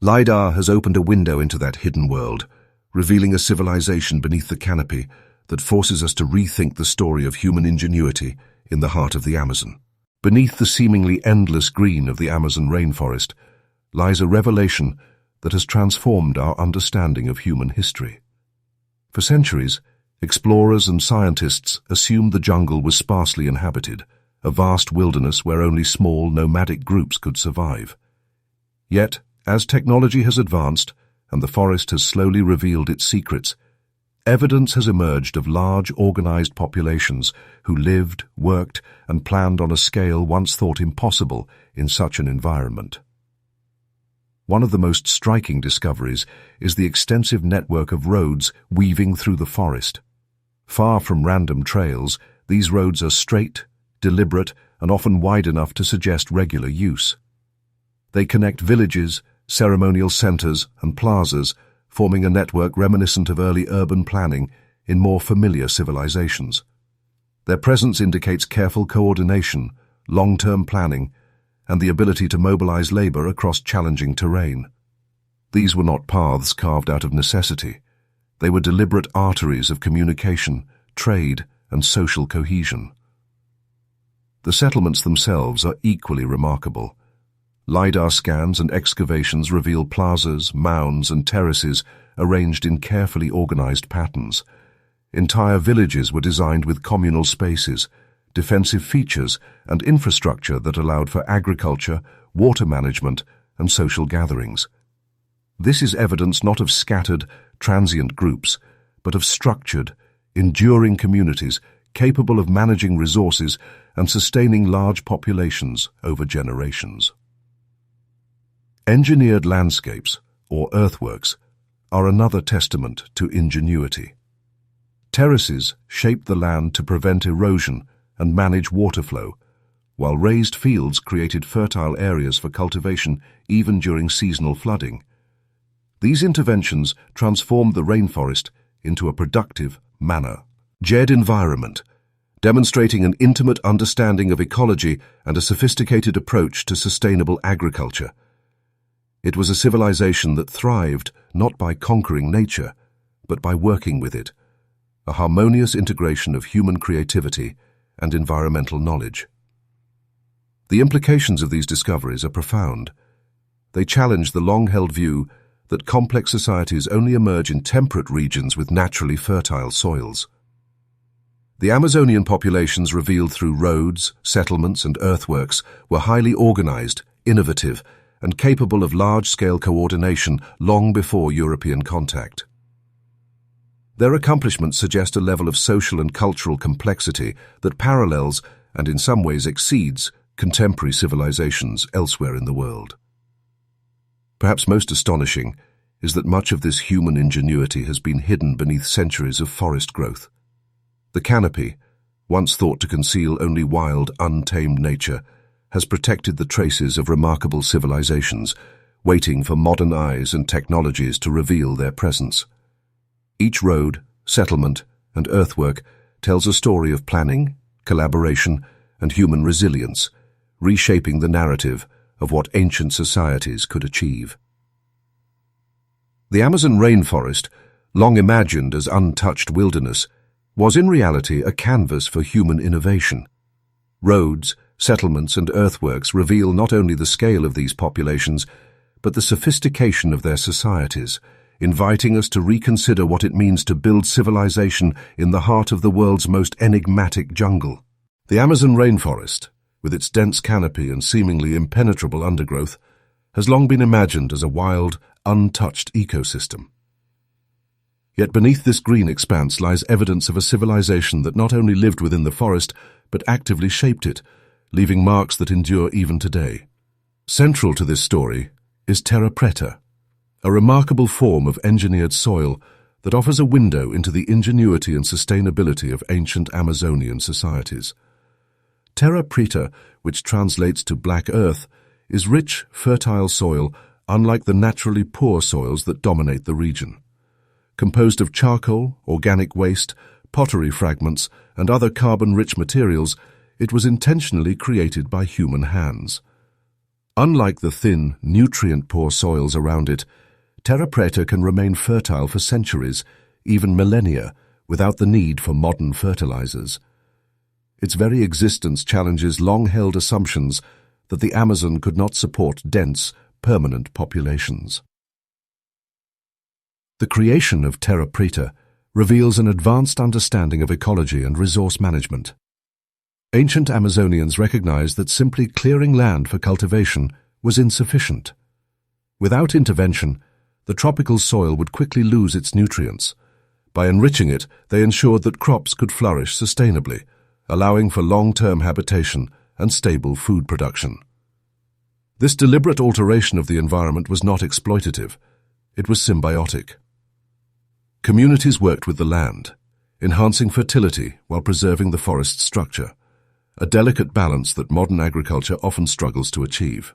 LiDAR has opened a window into that hidden world, revealing a civilization beneath the canopy that forces us to rethink the story of human ingenuity in the heart of the Amazon. Beneath the seemingly endless green of the Amazon rainforest lies a revelation that has transformed our understanding of human history. For centuries, explorers and scientists assumed the jungle was sparsely inhabited, a vast wilderness where only small nomadic groups could survive. Yet, as technology has advanced and the forest has slowly revealed its secrets, evidence has emerged of large organized populations who lived, worked, and planned on a scale once thought impossible in such an environment. One of the most striking discoveries is the extensive network of roads weaving through the forest. Far from random trails, these roads are straight, deliberate, and often wide enough to suggest regular use. They connect villages, ceremonial centers, and plazas, forming a network reminiscent of early urban planning in more familiar civilizations. Their presence indicates careful coordination, long-term planning, and the ability to mobilize labor across challenging terrain. These were not paths carved out of necessity. They were deliberate arteries of communication, trade, and social cohesion. The settlements themselves are equally remarkable. LiDAR scans and excavations reveal plazas, mounds, and terraces arranged in carefully organized patterns. Entire villages were designed with communal spaces, defensive features, and infrastructure that allowed for agriculture, water management, and social gatherings. This is evidence not of scattered, transient groups, but of structured, enduring communities capable of managing resources and sustaining large populations over generations. Engineered landscapes, or earthworks, are another testament to ingenuity. Terraces shaped the land to prevent erosion and manage water flow, while raised fields created fertile areas for cultivation even during seasonal flooding. These interventions transformed the rainforest into a productive, managed environment, demonstrating an intimate understanding of ecology and a sophisticated approach to sustainable agriculture. It was a civilization that thrived not by conquering nature, but by working with it, a harmonious integration of human creativity and environmental knowledge. The implications of these discoveries are profound. They challenge the long-held view that complex societies only emerge in temperate regions with naturally fertile soils. The Amazonian populations revealed through roads, settlements, and earthworks were highly organized, innovative, and capable of large-scale coordination long before European contact. Their accomplishments suggest a level of social and cultural complexity that parallels, and in some ways exceeds, contemporary civilizations elsewhere in the world. Perhaps most astonishing is that much of this human ingenuity has been hidden beneath centuries of forest growth. The canopy, once thought to conceal only wild, untamed nature, has protected the traces of remarkable civilizations, waiting for modern eyes and technologies to reveal their presence. Each road, settlement, and earthwork tells a story of planning, collaboration, and human resilience, reshaping the narrative of what ancient societies could achieve. The Amazon rainforest, long imagined as untouched wilderness, was in reality a canvas for human innovation. Roads, settlements, and earthworks reveal not only the scale of these populations, but the sophistication of their societies, inviting us to reconsider what it means to build civilization in the heart of the world's most enigmatic jungle. The Amazon rainforest, with its dense canopy and seemingly impenetrable undergrowth, has long been imagined as a wild, untouched ecosystem. Yet beneath this green expanse lies evidence of a civilization that not only lived within the forest, but actively shaped it, leaving marks that endure even today. Central to this story is terra preta, a remarkable form of engineered soil that offers a window into the ingenuity and sustainability of ancient Amazonian societies. Terra preta, which translates to black earth, is rich, fertile soil unlike the naturally poor soils that dominate the region. Composed of charcoal, organic waste, pottery fragments, and other carbon-rich materials, it was intentionally created by human hands. Unlike the thin, nutrient-poor soils around it, Terra Preta can remain fertile for centuries, even millennia, without the need for modern fertilizers. Its very existence challenges long-held assumptions that the Amazon could not support dense, permanent populations. The creation of Terra Preta reveals an advanced understanding of ecology and resource management. Ancient Amazonians recognized that simply clearing land for cultivation was insufficient. Without intervention, the tropical soil would quickly lose its nutrients. By enriching it, they ensured that crops could flourish sustainably, allowing for long-term habitation and stable food production. This deliberate alteration of the environment was not exploitative. It was symbiotic. Communities worked with the land, enhancing fertility while preserving the forest structure, a delicate balance that modern agriculture often struggles to achieve.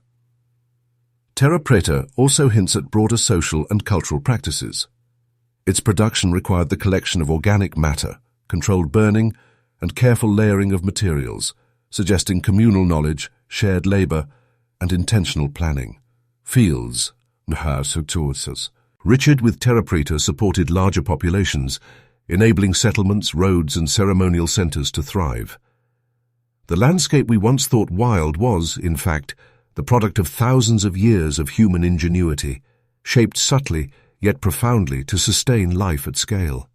Terra Preta also hints at broader social and cultural practices. Its production required the collection of organic matter, controlled burning, and careful layering of materials, suggesting communal knowledge, shared labor, and intentional planning. Fields, Richard with Terra Preta supported larger populations, enabling settlements, roads, and ceremonial centers to thrive. The landscape we once thought wild was, in fact, the product of thousands of years of human ingenuity, shaped subtly yet profoundly to sustain life at scale.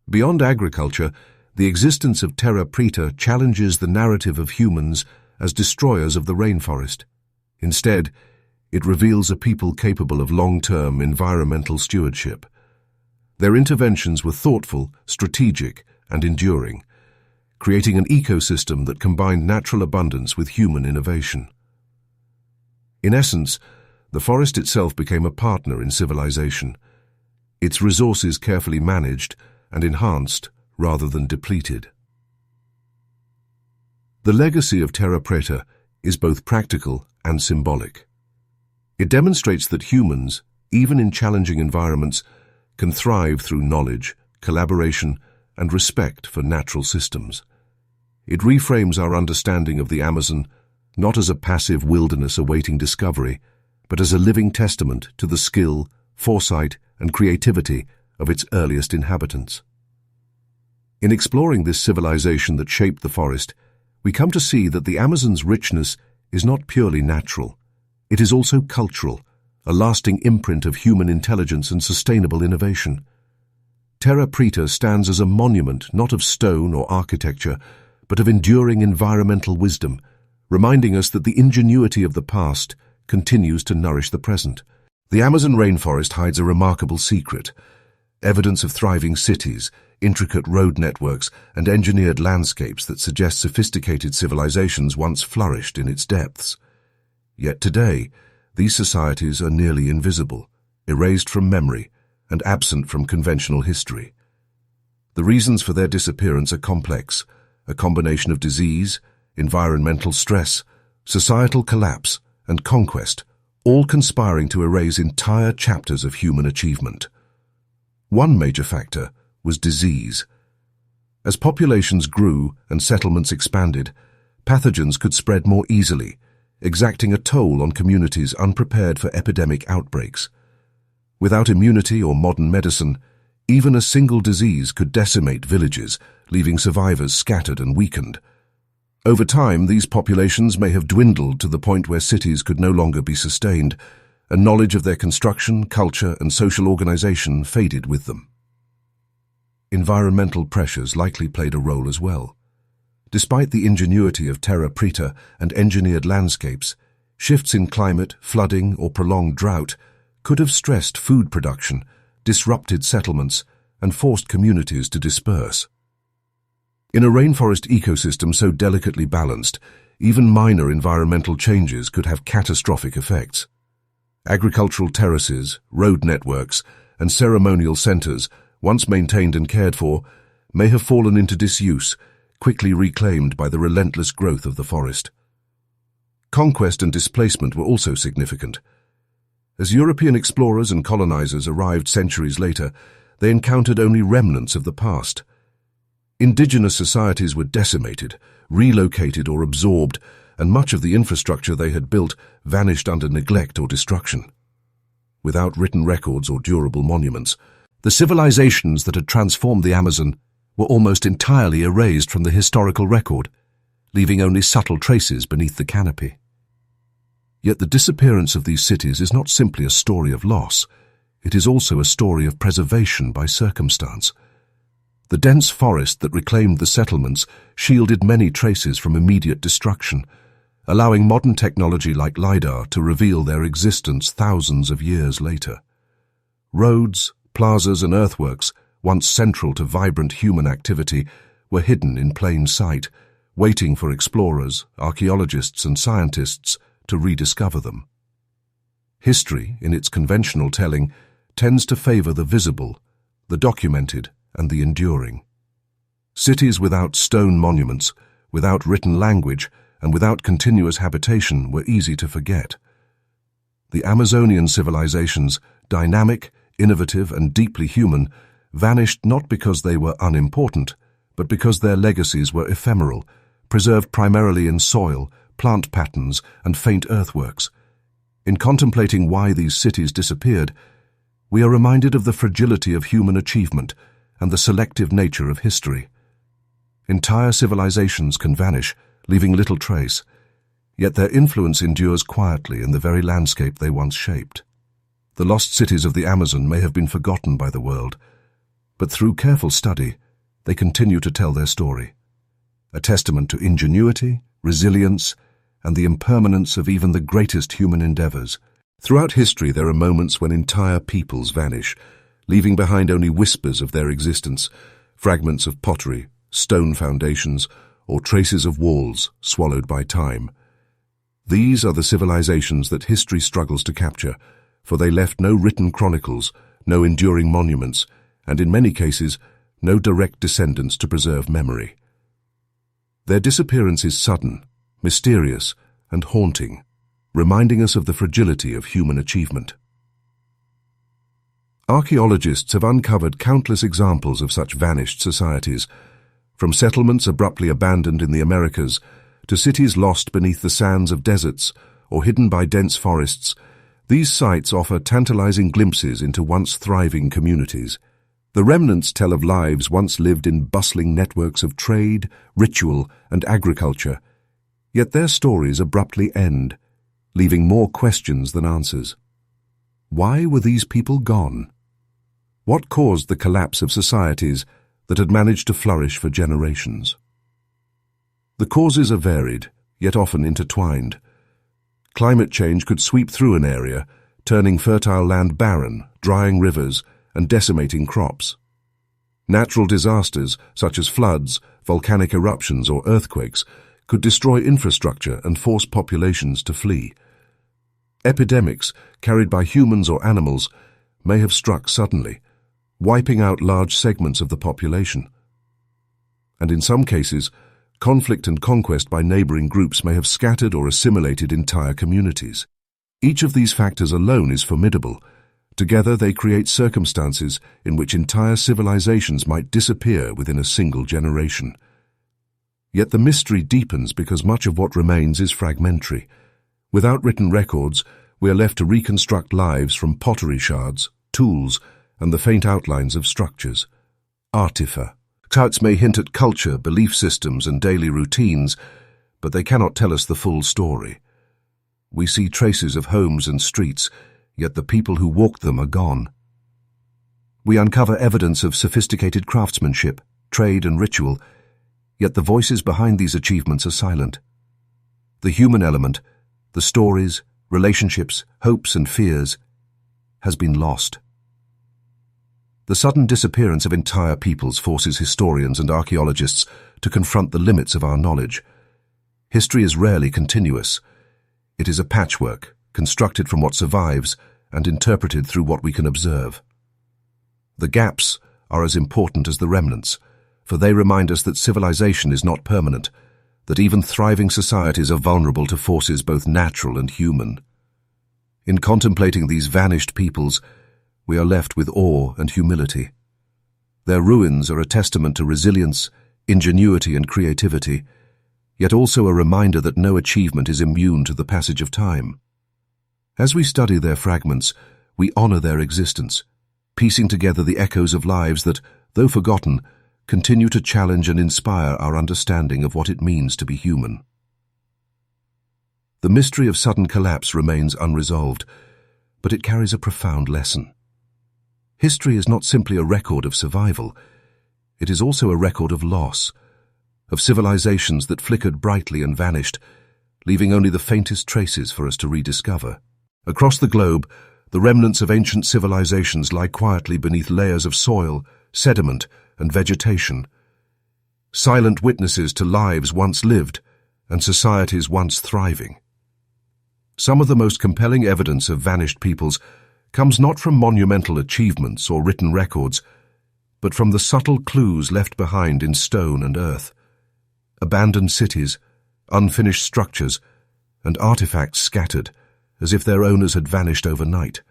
Beyond agriculture, the existence of Terra Preta challenges the narrative of humans as destroyers of the rainforest. Instead, it reveals a people capable of long-term environmental stewardship. Their interventions were thoughtful, strategic, and enduring, creating an ecosystem that combined natural abundance with human innovation. In essence, the forest itself became a partner in civilization, its resources carefully managed and enhanced rather than depleted. The legacy of Terra Preta is both practical and symbolic. It demonstrates that humans, even in challenging environments, can thrive through knowledge, collaboration, and respect for natural systems. It reframes our understanding of the Amazon not as a passive wilderness awaiting discovery, but as a living testament to the skill, foresight, and creativity of its earliest inhabitants. In exploring this civilization that shaped the forest, we come to see that the Amazon's richness is not purely natural. It is also cultural, a lasting imprint of human intelligence and sustainable innovation. Terra Preta stands as a monument not of stone or architecture, but of enduring environmental wisdom, reminding us that the ingenuity of the past continues to nourish the present. The Amazon rainforest hides a remarkable secret, evidence of thriving cities, intricate road networks, and engineered landscapes that suggest sophisticated civilizations once flourished in its depths. Yet today, these societies are nearly invisible, erased from memory, and absent from conventional history. The reasons for their disappearance are complex, a combination of disease, environmental stress, societal collapse, and conquest, all conspiring to erase entire chapters of human achievement. One major factor was disease. As populations grew and settlements expanded, pathogens could spread more easily, exacting a toll on communities unprepared for epidemic outbreaks. Without immunity or modern medicine, even a single disease could decimate villages, leaving survivors scattered and weakened. Over time, these populations may have dwindled to the point where cities could no longer be sustained, and knowledge of their construction, culture, and social organization faded with them. Environmental pressures likely played a role as well. Despite the ingenuity of Terra Preta and engineered landscapes, shifts in climate, flooding, or prolonged drought could have stressed food production, disrupted settlements, and forced communities to disperse. In a rainforest ecosystem so delicately balanced, even minor environmental changes could have catastrophic effects. Agricultural terraces, road networks, and ceremonial centers, once maintained and cared for, may have fallen into disuse, quickly reclaimed by the relentless growth of the forest. Conquest and displacement were also significant. As European explorers and colonizers arrived centuries later, they encountered only remnants of the past. Indigenous societies were decimated, relocated, or absorbed, and much of the infrastructure they had built vanished under neglect or destruction. Without written records or durable monuments, the civilizations that had transformed the Amazon were almost entirely erased from the historical record, leaving only subtle traces beneath the canopy. Yet the disappearance of these cities is not simply a story of loss, it is also a story of preservation by circumstance. The dense forest that reclaimed the settlements shielded many traces from immediate destruction, allowing modern technology like LiDAR to reveal their existence thousands of years later. Roads, plazas and earthworks, once central to vibrant human activity, were hidden in plain sight, waiting for explorers, archaeologists and scientists to rediscover them. History, in its conventional telling, tends to favor the visible, the documented, and the enduring. Cities without stone monuments, without written language, and without continuous habitation were easy to forget. The Amazonian civilizations, dynamic, innovative, and deeply human, vanished not because they were unimportant, but because their legacies were ephemeral, preserved primarily in soil, plant patterns, and faint earthworks. In contemplating why these cities disappeared, we are reminded of the fragility of human achievement and the selective nature of history. Entire civilizations can vanish, leaving little trace, yet their influence endures quietly in the very landscape they once shaped. The lost cities of the Amazon may have been forgotten by the world, but through careful study, they continue to tell their story, a testament to ingenuity, resilience, and the impermanence of even the greatest human endeavors. Throughout history, there are moments when entire peoples vanish, leaving behind only whispers of their existence, fragments of pottery, stone foundations, or traces of walls swallowed by time. These are the civilizations that history struggles to capture, for they left no written chronicles, no enduring monuments, and in many cases, no direct descendants to preserve memory. Their disappearance is sudden, mysterious, and haunting, reminding us of the fragility of human achievement. Archaeologists have uncovered countless examples of such vanished societies, from settlements abruptly abandoned in the Americas to cities lost beneath the sands of deserts or hidden by dense forests. These sites offer tantalizing glimpses into once thriving communities. The remnants tell of lives once lived in bustling networks of trade, ritual, and agriculture, yet their stories abruptly end, leaving more questions than answers. Why were these people gone? What caused the collapse of societies that had managed to flourish for generations? The causes are varied, yet often intertwined. Climate change could sweep through an area, turning fertile land barren, drying rivers, and decimating crops. Natural disasters, such as floods, volcanic eruptions, or earthquakes, could destroy infrastructure and force populations to flee. Epidemics, carried by humans or animals, may have struck suddenly, wiping out large segments of the population. And in some cases, conflict and conquest by neighboring groups may have scattered or assimilated entire communities. Each of these factors alone is formidable. Together they create circumstances in which entire civilizations might disappear within a single generation. Yet the mystery deepens because much of what remains is fragmentary. Without written records, we are left to reconstruct lives from pottery shards, tools, and the faint outlines of structures. Artifacts may hint at culture, belief systems, and daily routines, but they cannot tell us the full story. We see traces of homes and streets, yet the people who walked them are gone. We uncover evidence of sophisticated craftsmanship, trade, and ritual, yet the voices behind these achievements are silent. The human element, the stories, relationships, hopes, and fears, has been lost. The sudden disappearance of entire peoples forces historians and archaeologists to confront the limits of our knowledge. History is rarely continuous. It is a patchwork, constructed from what survives and interpreted through what we can observe. The gaps are as important as the remnants, for they remind us that civilization is not permanent, that even thriving societies are vulnerable to forces both natural and human. In contemplating these vanished peoples, we are left with awe and humility. Their ruins are a testament to resilience, ingenuity, and creativity, yet also a reminder that no achievement is immune to the passage of time. As we study their fragments, we honor their existence, piecing together the echoes of lives that, though forgotten, continue to challenge and inspire our understanding of what it means to be human. The mystery of sudden collapse remains unresolved, but it carries a profound lesson. History is not simply a record of survival, it is also a record of loss, of civilizations that flickered brightly and vanished, leaving only the faintest traces for us to rediscover. Across the globe, the remnants of ancient civilizations lie quietly beneath layers of soil, sediment, and vegetation, silent witnesses to lives once lived and societies once thriving. Some of the most compelling evidence of vanished peoples comes not from monumental achievements or written records, but from the subtle clues left behind in stone and earth. Abandoned cities, unfinished structures, and artifacts scattered, as if their owners had vanished overnight.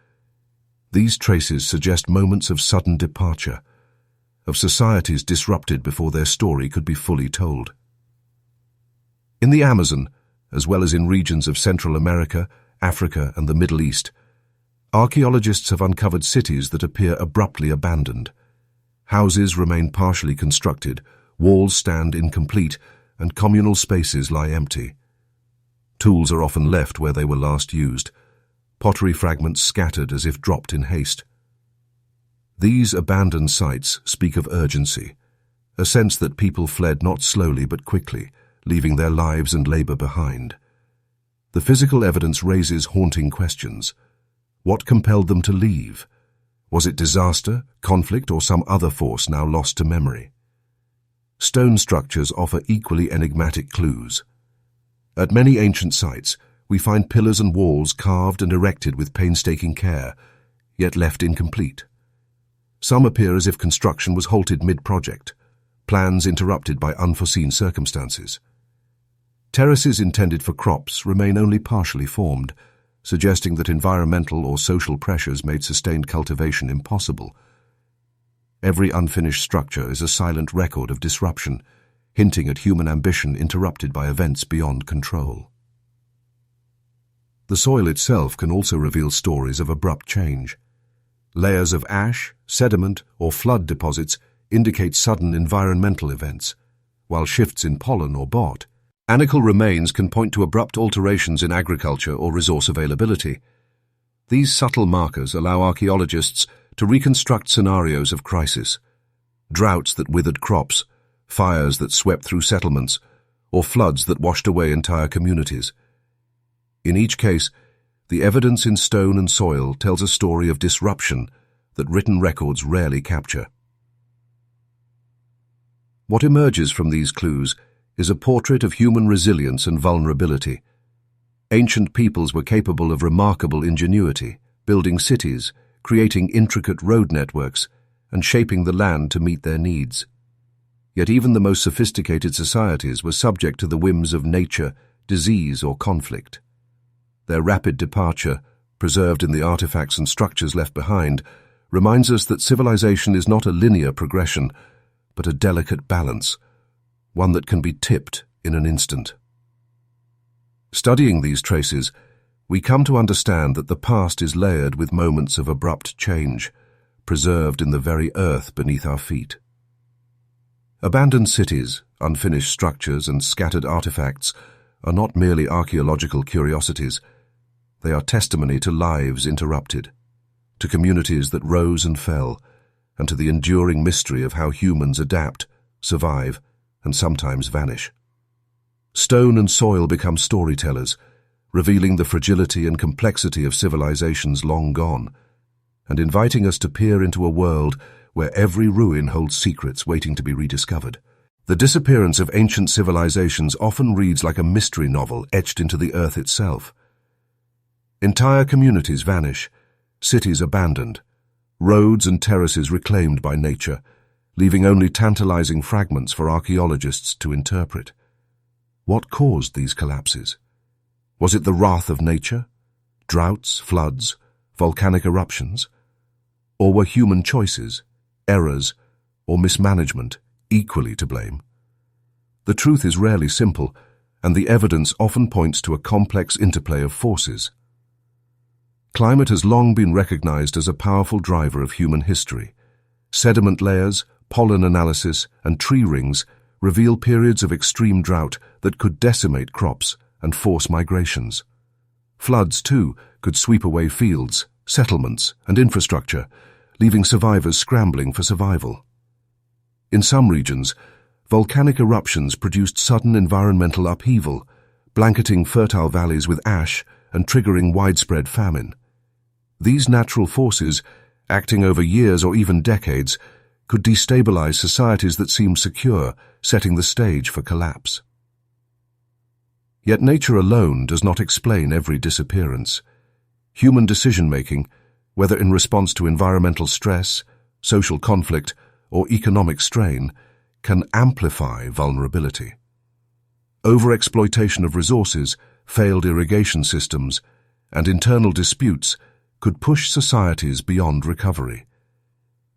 These traces suggest moments of sudden departure, of societies disrupted before their story could be fully told. In the Amazon, as well as in regions of Central America, Africa, and the Middle East, archaeologists have uncovered cities that appear abruptly abandoned. Houses remain partially constructed, walls stand incomplete, and communal spaces lie empty. Tools are often left where they were last used, pottery fragments scattered as if dropped in haste. These abandoned sites speak of urgency, a sense that people fled not slowly but quickly, leaving their lives and labor behind. The physical evidence raises haunting questions. What compelled them to leave? Was it disaster, conflict, or some other force now lost to memory? Stone structures offer equally enigmatic clues. At many ancient sites, we find pillars and walls carved and erected with painstaking care, yet left incomplete. Some appear as if construction was halted mid-project, plans interrupted by unforeseen circumstances. Terraces intended for crops remain only partially formed, suggesting that environmental or social pressures made sustained cultivation impossible. Every unfinished structure is a silent record of disruption, hinting at human ambition interrupted by events beyond control. The soil itself can also reveal stories of abrupt change. Layers of ash, sediment, or flood deposits indicate sudden environmental events, while shifts in pollen or bot, anical remains can point to abrupt alterations in agriculture or resource availability. These subtle markers allow archaeologists to reconstruct scenarios of crisis: droughts that withered crops, fires that swept through settlements, or floods that washed away entire communities. In each case, the evidence in stone and soil tells a story of disruption that written records rarely capture. What emerges from these clues is a portrait of human resilience and vulnerability. Ancient peoples were capable of remarkable ingenuity, building cities, creating intricate road networks, and shaping the land to meet their needs. Yet even the most sophisticated societies were subject to the whims of nature, disease, or conflict. Their rapid departure, preserved in the artifacts and structures left behind, reminds us that civilization is not a linear progression, but a delicate balance, one that can be tipped in an instant. Studying these traces, we come to understand that the past is layered with moments of abrupt change, preserved in the very earth beneath our feet. Abandoned cities, unfinished structures, and scattered artifacts are not merely archaeological curiosities. They are testimony to lives interrupted, to communities that rose and fell, and to the enduring mystery of how humans adapt, survive, and sometimes vanish. Stone and soil become storytellers, revealing the fragility and complexity of civilizations long gone, and inviting us to peer into a world where every ruin holds secrets waiting to be rediscovered. The disappearance of ancient civilizations often reads like a mystery novel etched into the earth itself. Entire communities vanish, cities abandoned, roads and terraces reclaimed by nature, leaving only tantalizing fragments for archaeologists to interpret. What caused these collapses? Was it the wrath of nature? Droughts, floods, volcanic eruptions? Or were human choices, errors, or mismanagement equally to blame? The truth is rarely simple, and the evidence often points to a complex interplay of forces. Climate has long been recognized as a powerful driver of human history. Sediment layers, pollen analysis, and tree rings reveal periods of extreme drought that could decimate crops and force migrations. Floods, too, could sweep away fields, settlements, and infrastructure, leaving survivors scrambling for survival. In some regions, volcanic eruptions produced sudden environmental upheaval, blanketing fertile valleys with ash and triggering widespread famine. These natural forces, acting over years or even decades, could destabilize societies that seemed secure, setting the stage for collapse. Yet nature alone does not explain every disappearance. Human decision-making, whether in response to environmental stress, social conflict, or economic strain, can amplify vulnerability. Overexploitation of resources, failed irrigation systems, and internal disputes could push societies beyond recovery.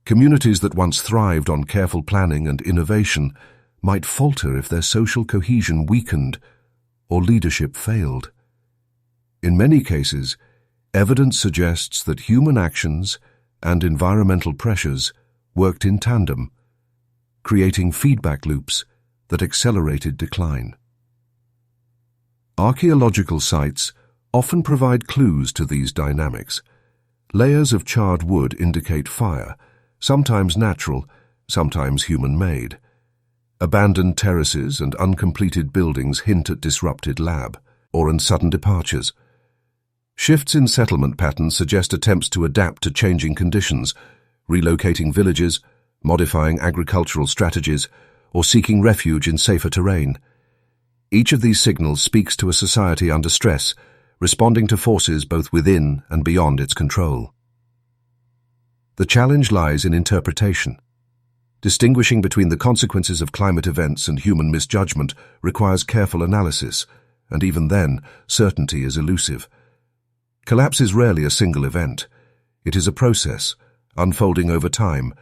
Communities that once thrived on careful planning and innovation might falter if their social cohesion weakened or leadership failed. In many cases, evidence suggests that human actions and environmental pressures worked in tandem, creating feedback loops that accelerated decline. Archaeological sites often provide clues to these dynamics. Layers of charred wood indicate fire, sometimes natural, sometimes human-made. Abandoned terraces and uncompleted buildings hint at disrupted lab or sudden departures. Shifts in settlement patterns suggest attempts to adapt to changing conditions, relocating villages, modifying agricultural strategies, or seeking refuge in safer terrain. Each of these signals speaks to a society under stress, responding to forces both within and beyond its control. The challenge lies in interpretation. Distinguishing between the consequences of climate events and human misjudgment requires careful analysis, and even then, certainty is elusive. Collapse is rarely a single event. It is a process, unfolding over time,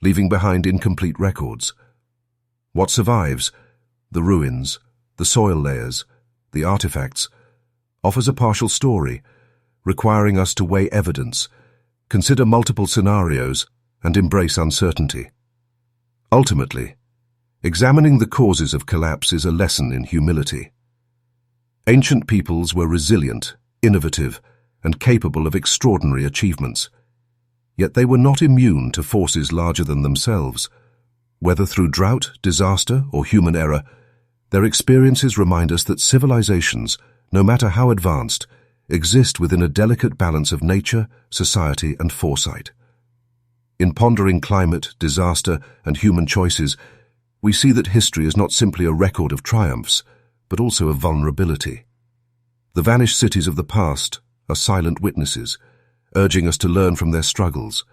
leaving behind incomplete records. What survives, the ruins, the soil layers, the artifacts, offers a partial story, requiring us to weigh evidence, consider multiple scenarios, and embrace uncertainty. Ultimately, examining the causes of collapse is a lesson in humility. Ancient peoples were resilient, innovative, and capable of extraordinary achievements. Yet they were not immune to forces larger than themselves. Whether through drought, disaster, or human error, their experiences remind us that civilizations, no matter how advanced, exist within a delicate balance of nature, society, and foresight. In pondering climate, disaster, and human choices, we see that history is not simply a record of triumphs, but also of vulnerability. The vanished cities of the past are silent witnesses, urging us to learn from their struggles,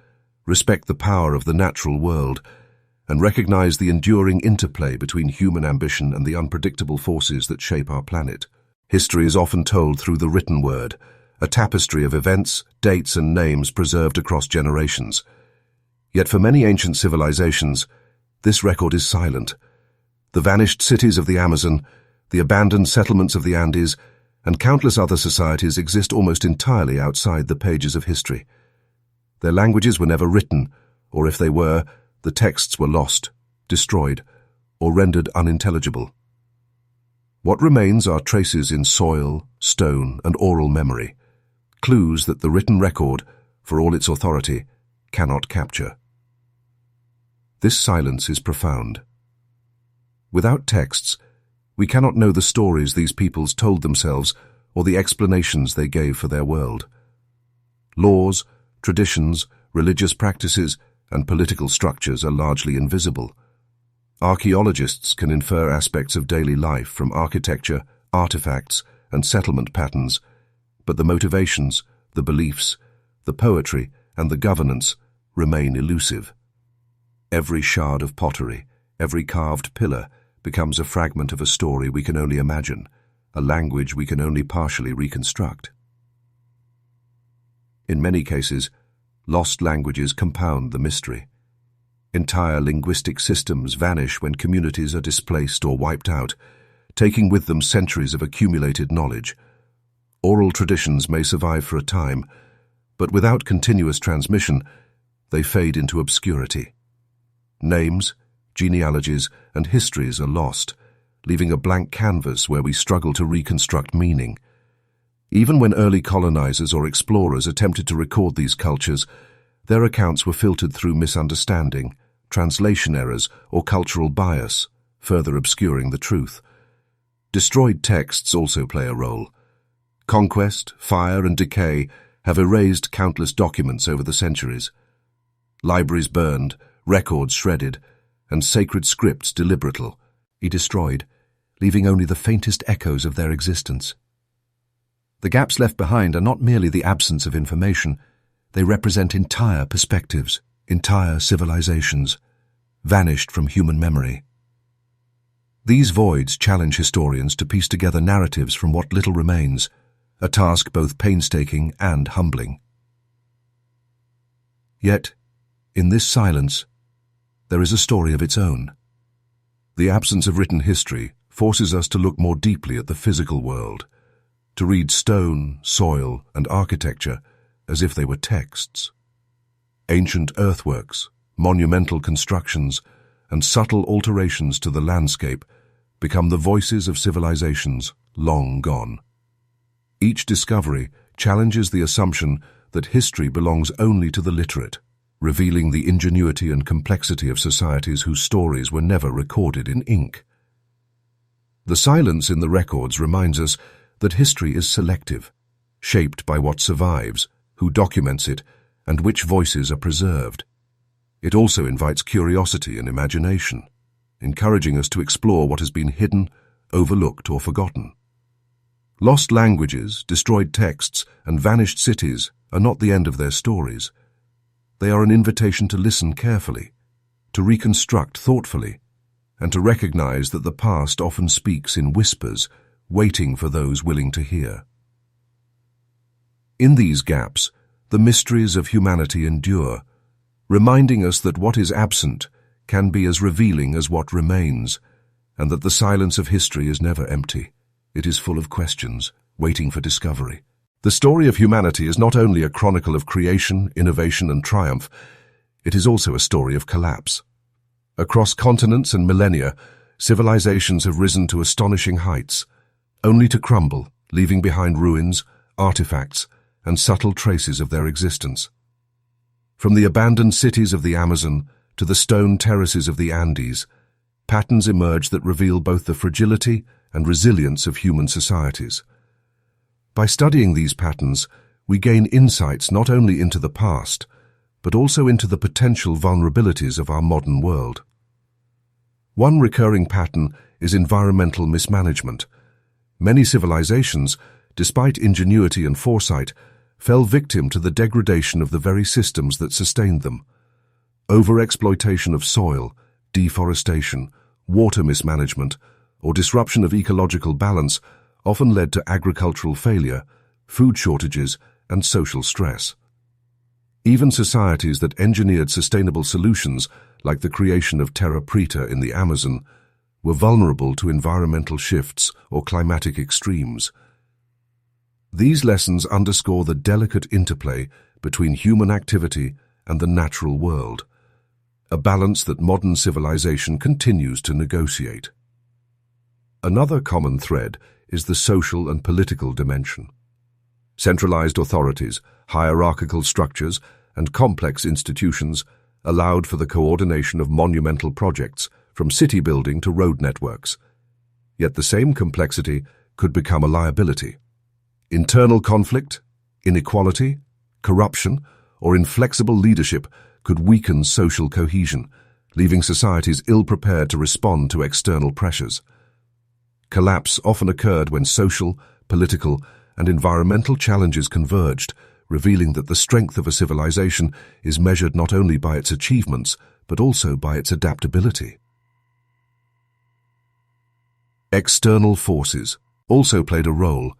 respect the power of the natural world, and recognize the enduring interplay between human ambition and the unpredictable forces that shape our planet. History is often told through the written word, a tapestry of events, dates, and names preserved across generations. Yet for many ancient civilizations, this record is silent. The vanished cities of the Amazon, the abandoned settlements of the Andes, and countless other societies exist almost entirely outside the pages of history. Their languages were never written, or if they were, the texts were lost, destroyed, or rendered unintelligible. What remains are traces in soil, stone, and oral memory, clues that the written record, for all its authority, cannot capture. This silence is profound. Without texts, we cannot know the stories these peoples told themselves or the explanations they gave for their world. Laws, traditions, religious practices, and political structures are largely invisible. Archaeologists can infer aspects of daily life from architecture, artifacts, and settlement patterns, but the motivations, the beliefs, the poetry, and the governance remain elusive. Every shard of pottery, every carved pillar, becomes a fragment of a story we can only imagine, a language we can only partially reconstruct. In many cases, lost languages compound the mystery. Entire linguistic systems vanish when communities are displaced or wiped out, taking with them centuries of accumulated knowledge. Oral traditions may survive for a time, but without continuous transmission, they fade into obscurity. Names, genealogies, and histories are lost, leaving a blank canvas where we struggle to reconstruct meaning. Even when early colonizers or explorers attempted to record these cultures, their accounts were filtered through misunderstanding, translation errors, or cultural bias, further obscuring the truth. Destroyed texts also play a role. Conquest, fire, and decay have erased countless documents over the centuries. Libraries burned, records shredded, and sacred scripts deliberately destroyed, leaving only the faintest echoes of their existence. The gaps left behind are not merely the absence of information, they represent entire perspectives, entire civilizations, vanished from human memory. These voids challenge historians to piece together narratives from what little remains, a task both painstaking and humbling. Yet, in this silence, there is a story of its own. The absence of written history forces us to look more deeply at the physical world, to read stone, soil, and architecture as if they were texts. Ancient earthworks, monumental constructions, and subtle alterations to the landscape become the voices of civilizations long gone. Each discovery challenges the assumption that history belongs only to the literate, revealing the ingenuity and complexity of societies whose stories were never recorded in ink. The silence in the records reminds us that history is selective, shaped by what survives, who documents it, and which voices are preserved. It also invites curiosity and imagination, encouraging us to explore what has been hidden, overlooked, or forgotten. Lost languages, destroyed texts, and vanished cities are not the end of their stories. They are an invitation to listen carefully, to reconstruct thoughtfully, and to recognize that the past often speaks in whispers, waiting for those willing to hear. In these gaps, the mysteries of humanity endure, reminding us that what is absent can be as revealing as what remains, and that the silence of history is never empty. It is full of questions, waiting for discovery. The story of humanity is not only a chronicle of creation, innovation, and triumph, it is also a story of collapse. Across continents and millennia, civilizations have risen to astonishing heights, only to crumble, leaving behind ruins, artifacts, and subtle traces of their existence. From the abandoned cities of the Amazon to the stone terraces of the Andes, patterns emerge that reveal both the fragility and resilience of human societies. By studying these patterns, we gain insights not only into the past, but also into the potential vulnerabilities of our modern world. One recurring pattern is environmental mismanagement. Many civilizations, despite ingenuity and foresight, fell victim to the degradation of the very systems that sustained them. Overexploitation of soil, deforestation, water mismanagement, or disruption of ecological balance often led to agricultural failure, food shortages, and social stress. Even societies that engineered sustainable solutions, like the creation of terra preta in the Amazon, were vulnerable to environmental shifts or climatic extremes. These lessons underscore the delicate interplay between human activity and the natural world, a balance that modern civilization continues to negotiate. Another common thread is the social and political dimension. Centralized authorities, hierarchical structures, and complex institutions allowed for the coordination of monumental projects, from city building to road networks. Yet the same complexity could become a liability. Internal conflict, inequality, corruption, or inflexible leadership could weaken social cohesion, leaving societies ill-prepared to respond to external pressures. Collapse often occurred when social, political, and environmental challenges converged, revealing that the strength of a civilization is measured not only by its achievements, but also by its adaptability. External forces also played a role.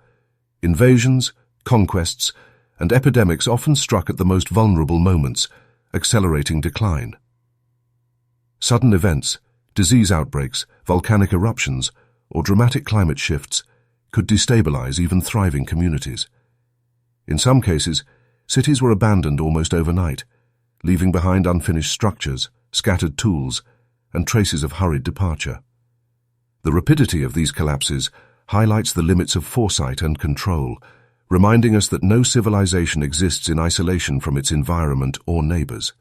Invasions, conquests, and epidemics often struck at the most vulnerable moments, accelerating decline. Sudden events, disease outbreaks, volcanic eruptions, or dramatic climate shifts could destabilize even thriving communities. In some cases, cities were abandoned almost overnight, leaving behind unfinished structures, scattered tools, and traces of hurried departure. The rapidity of these collapses highlights the limits of foresight and control, reminding us that no civilization exists in isolation from its environment or neighbors.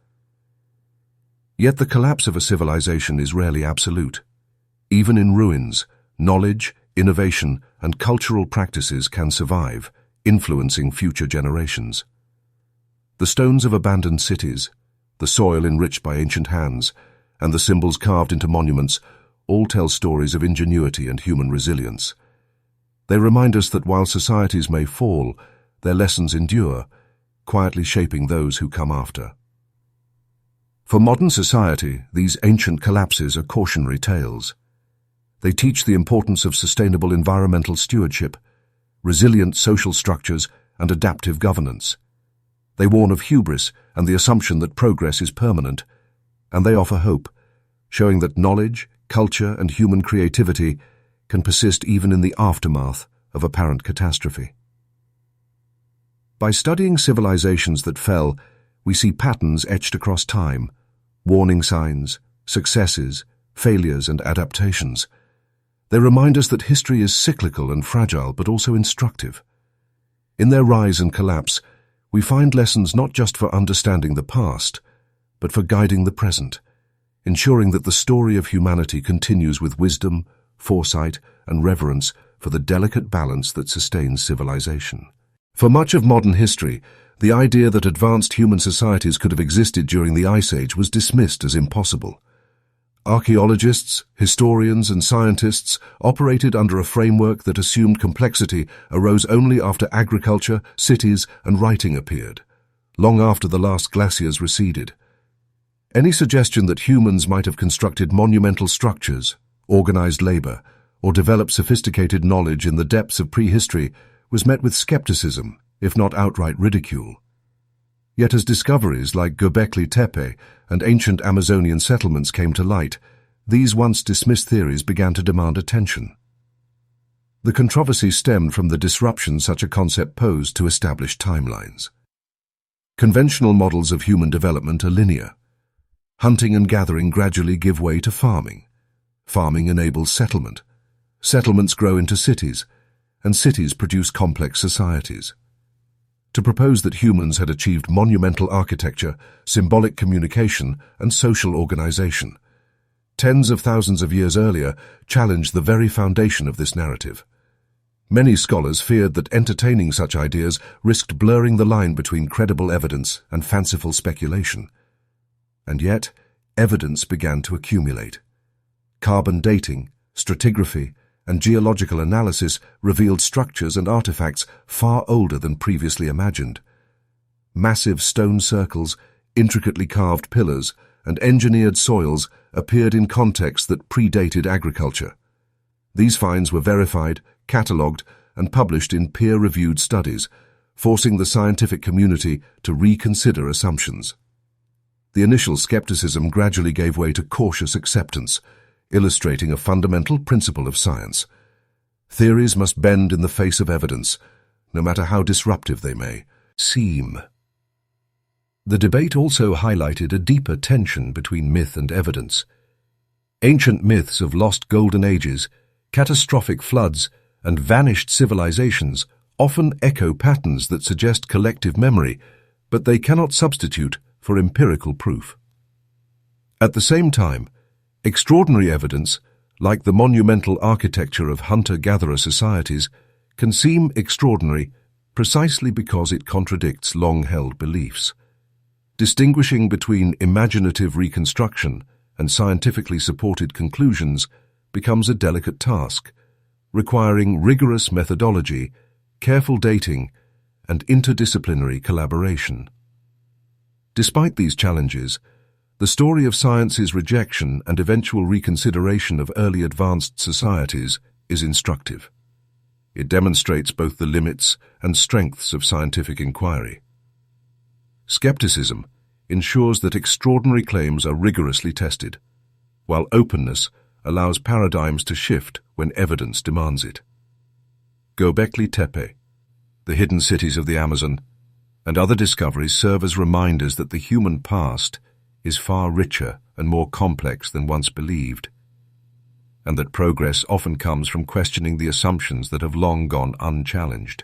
Yet the collapse of a civilization is rarely absolute. Even in ruins, knowledge, innovation, and cultural practices can survive, influencing future generations. The stones of abandoned cities, the soil enriched by ancient hands, and the symbols carved into monuments all tell stories of ingenuity and human resilience. They remind us that while societies may fall, their lessons endure, quietly shaping those who come after. For modern society, these ancient collapses are cautionary tales. They teach the importance of sustainable environmental stewardship, resilient social structures, and adaptive governance. They warn of hubris and the assumption that progress is permanent, and they offer hope, showing that knowledge, culture, and human creativity can persist even in the aftermath of apparent catastrophe. By studying civilizations that fell, we see patterns etched across time, warning signs, successes, failures, and adaptations. They remind us that history is cyclical and fragile, but also instructive. In their rise and collapse, we find lessons not just for understanding the past, but for guiding the present, ensuring that the story of humanity continues with wisdom, foresight, and reverence for the delicate balance that sustains civilization. For much of modern history, the idea that advanced human societies could have existed during the Ice Age was dismissed as impossible. Archaeologists, historians, and scientists operated under a framework that assumed complexity arose only after agriculture, cities, and writing appeared, long after the last glaciers receded. Any suggestion that humans might have constructed monumental structures, organized labor, or developed sophisticated knowledge in the depths of prehistory was met with skepticism, if not outright ridicule. Yet as discoveries like Göbekli Tepe and ancient Amazonian settlements came to light, these once dismissed theories began to demand attention. The controversy stemmed from the disruption such a concept posed to established timelines. Conventional models of human development are linear. Hunting and gathering gradually give way to farming. Farming enables settlement. Settlements grow into cities, and cities produce complex societies. To propose that humans had achieved monumental architecture, symbolic communication, and social organization, tens of thousands of years earlier, challenged the very foundation of this narrative. Many scholars feared that entertaining such ideas risked blurring the line between credible evidence and fanciful speculation. And yet, evidence began to accumulate. Carbon dating, stratigraphy, and geological analysis revealed structures and artifacts far older than previously imagined. Massive stone circles, intricately carved pillars, and engineered soils appeared in contexts that predated agriculture. These finds were verified, catalogued, and published in peer-reviewed studies, forcing the scientific community to reconsider assumptions. The initial skepticism gradually gave way to cautious acceptance, illustrating a fundamental principle of science. Theories must bend in the face of evidence, no matter how disruptive they may seem. The debate also highlighted a deeper tension between myth and evidence. Ancient myths of lost golden ages, catastrophic floods, and vanished civilizations often echo patterns that suggest collective memory, but they cannot substitute for empirical proof. At the same time, extraordinary evidence, like the monumental architecture of hunter-gatherer societies, can seem extraordinary precisely because it contradicts long-held beliefs. Distinguishing between imaginative reconstruction and scientifically supported conclusions becomes a delicate task, requiring rigorous methodology, careful dating, and interdisciplinary collaboration. Despite these challenges, the story of science's rejection and eventual reconsideration of early advanced societies is instructive. It demonstrates both the limits and strengths of scientific inquiry. Skepticism ensures that extraordinary claims are rigorously tested, while openness allows paradigms to shift when evidence demands it. Göbekli Tepe, the hidden cities of the Amazon, and other discoveries serve as reminders that the human past is far richer and more complex than once believed, and that progress often comes from questioning the assumptions that have long gone unchallenged.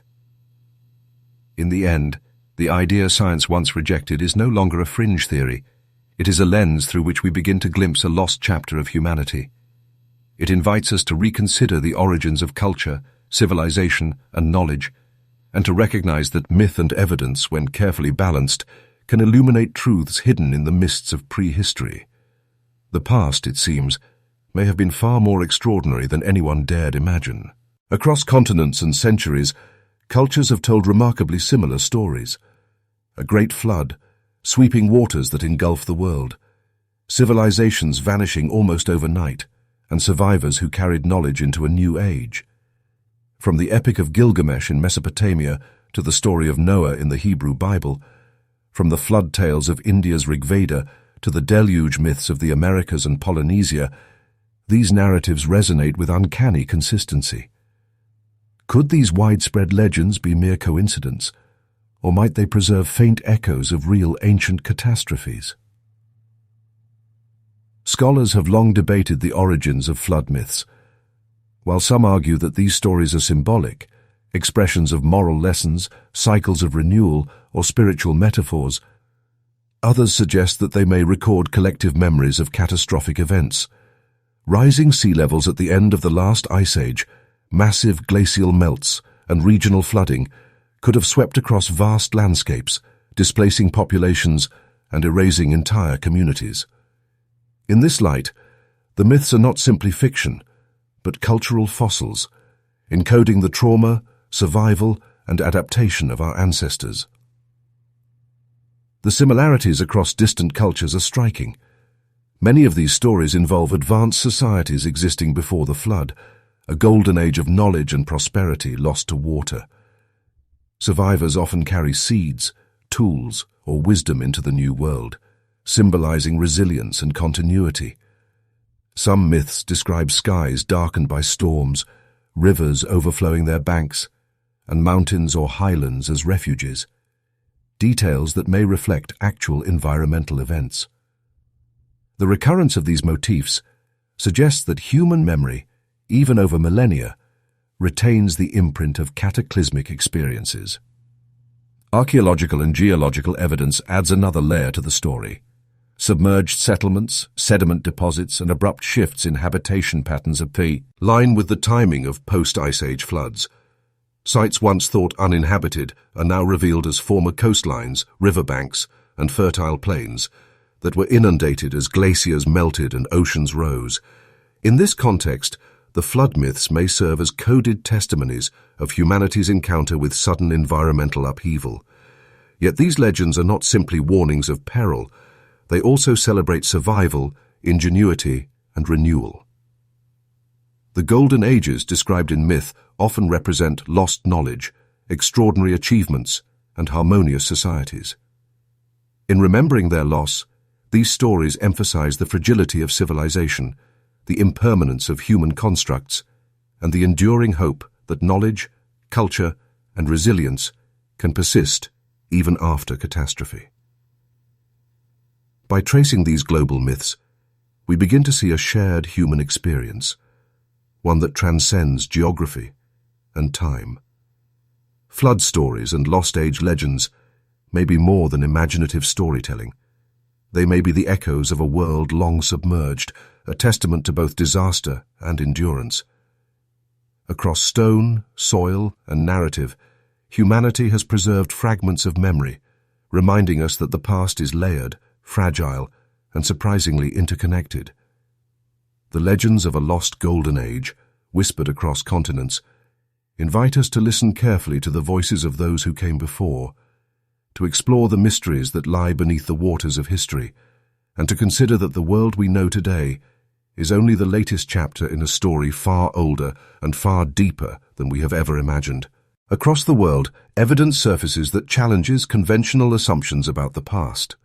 In the end, the idea science once rejected is no longer a fringe theory. It is a lens through which we begin to glimpse a lost chapter of humanity. It invites us to reconsider the origins of culture, civilization, and knowledge, and to recognize that myth and evidence, when carefully balanced, can illuminate truths hidden in the mists of prehistory. The past, it seems, may have been far more extraordinary than anyone dared imagine. Across continents and centuries, cultures have told remarkably similar stories. A great flood, sweeping waters that engulf the world, civilizations vanishing almost overnight, and survivors who carried knowledge into a new age. From the Epic of Gilgamesh in Mesopotamia to the story of Noah in the Hebrew Bible, from the flood tales of India's Rigveda to the deluge myths of the Americas and Polynesia, these narratives resonate with uncanny consistency. Could these widespread legends be mere coincidence, or might they preserve faint echoes of real ancient catastrophes? Scholars have long debated the origins of flood myths. While some argue that these stories are symbolic, expressions of moral lessons, cycles of renewal, or spiritual metaphors, others suggest that they may record collective memories of catastrophic events. Rising sea levels at the end of the last ice age, massive glacial melts, and regional flooding could have swept across vast landscapes, displacing populations and erasing entire communities. In this light, the myths are not simply fiction, but cultural fossils, encoding the trauma, survival, and adaptation of our ancestors. The similarities across distant cultures are striking. Many of these stories involve advanced societies existing before the flood, a golden age of knowledge and prosperity lost to water. Survivors often carry seeds, tools, or wisdom into the new world, symbolizing resilience and continuity. Some myths describe skies darkened by storms, rivers overflowing their banks, and mountains or highlands as refuges, details that may reflect actual environmental events. The recurrence of these motifs suggests that human memory, even over millennia, retains the imprint of cataclysmic experiences. Archaeological and geological evidence adds another layer to the story. Submerged settlements, sediment deposits, and abrupt shifts in habitation patterns appear line with the timing of post-Ice Age floods. Sites once thought uninhabited are now revealed as former coastlines, riverbanks, and fertile plains that were inundated as glaciers melted and oceans rose. In this context, the flood myths may serve as coded testimonies of humanity's encounter with sudden environmental upheaval. Yet these legends are not simply warnings of peril. They also celebrate survival, ingenuity, and renewal. The Golden Ages described in myth often represent lost knowledge, extraordinary achievements, and harmonious societies. In remembering their loss, these stories emphasize the fragility of civilization, the impermanence of human constructs, and the enduring hope that knowledge, culture, and resilience can persist even after catastrophe. By tracing these global myths, we begin to see a shared human experience, one that transcends geography and time. Flood stories and lost age legends may be more than imaginative storytelling. They may be the echoes of a world long submerged, a testament to both disaster and endurance. Across stone, soil, and narrative, humanity has preserved fragments of memory, reminding us that the past is layered, fragile, and surprisingly interconnected. The legends of a lost golden age, whispered across continents, invite us to listen carefully to the voices of those who came before, to explore the mysteries that lie beneath the waters of history, and to consider that the world we know today is only the latest chapter in a story far older and far deeper than we have ever imagined. Across the world, evidence surfaces that challenges conventional assumptions about the past.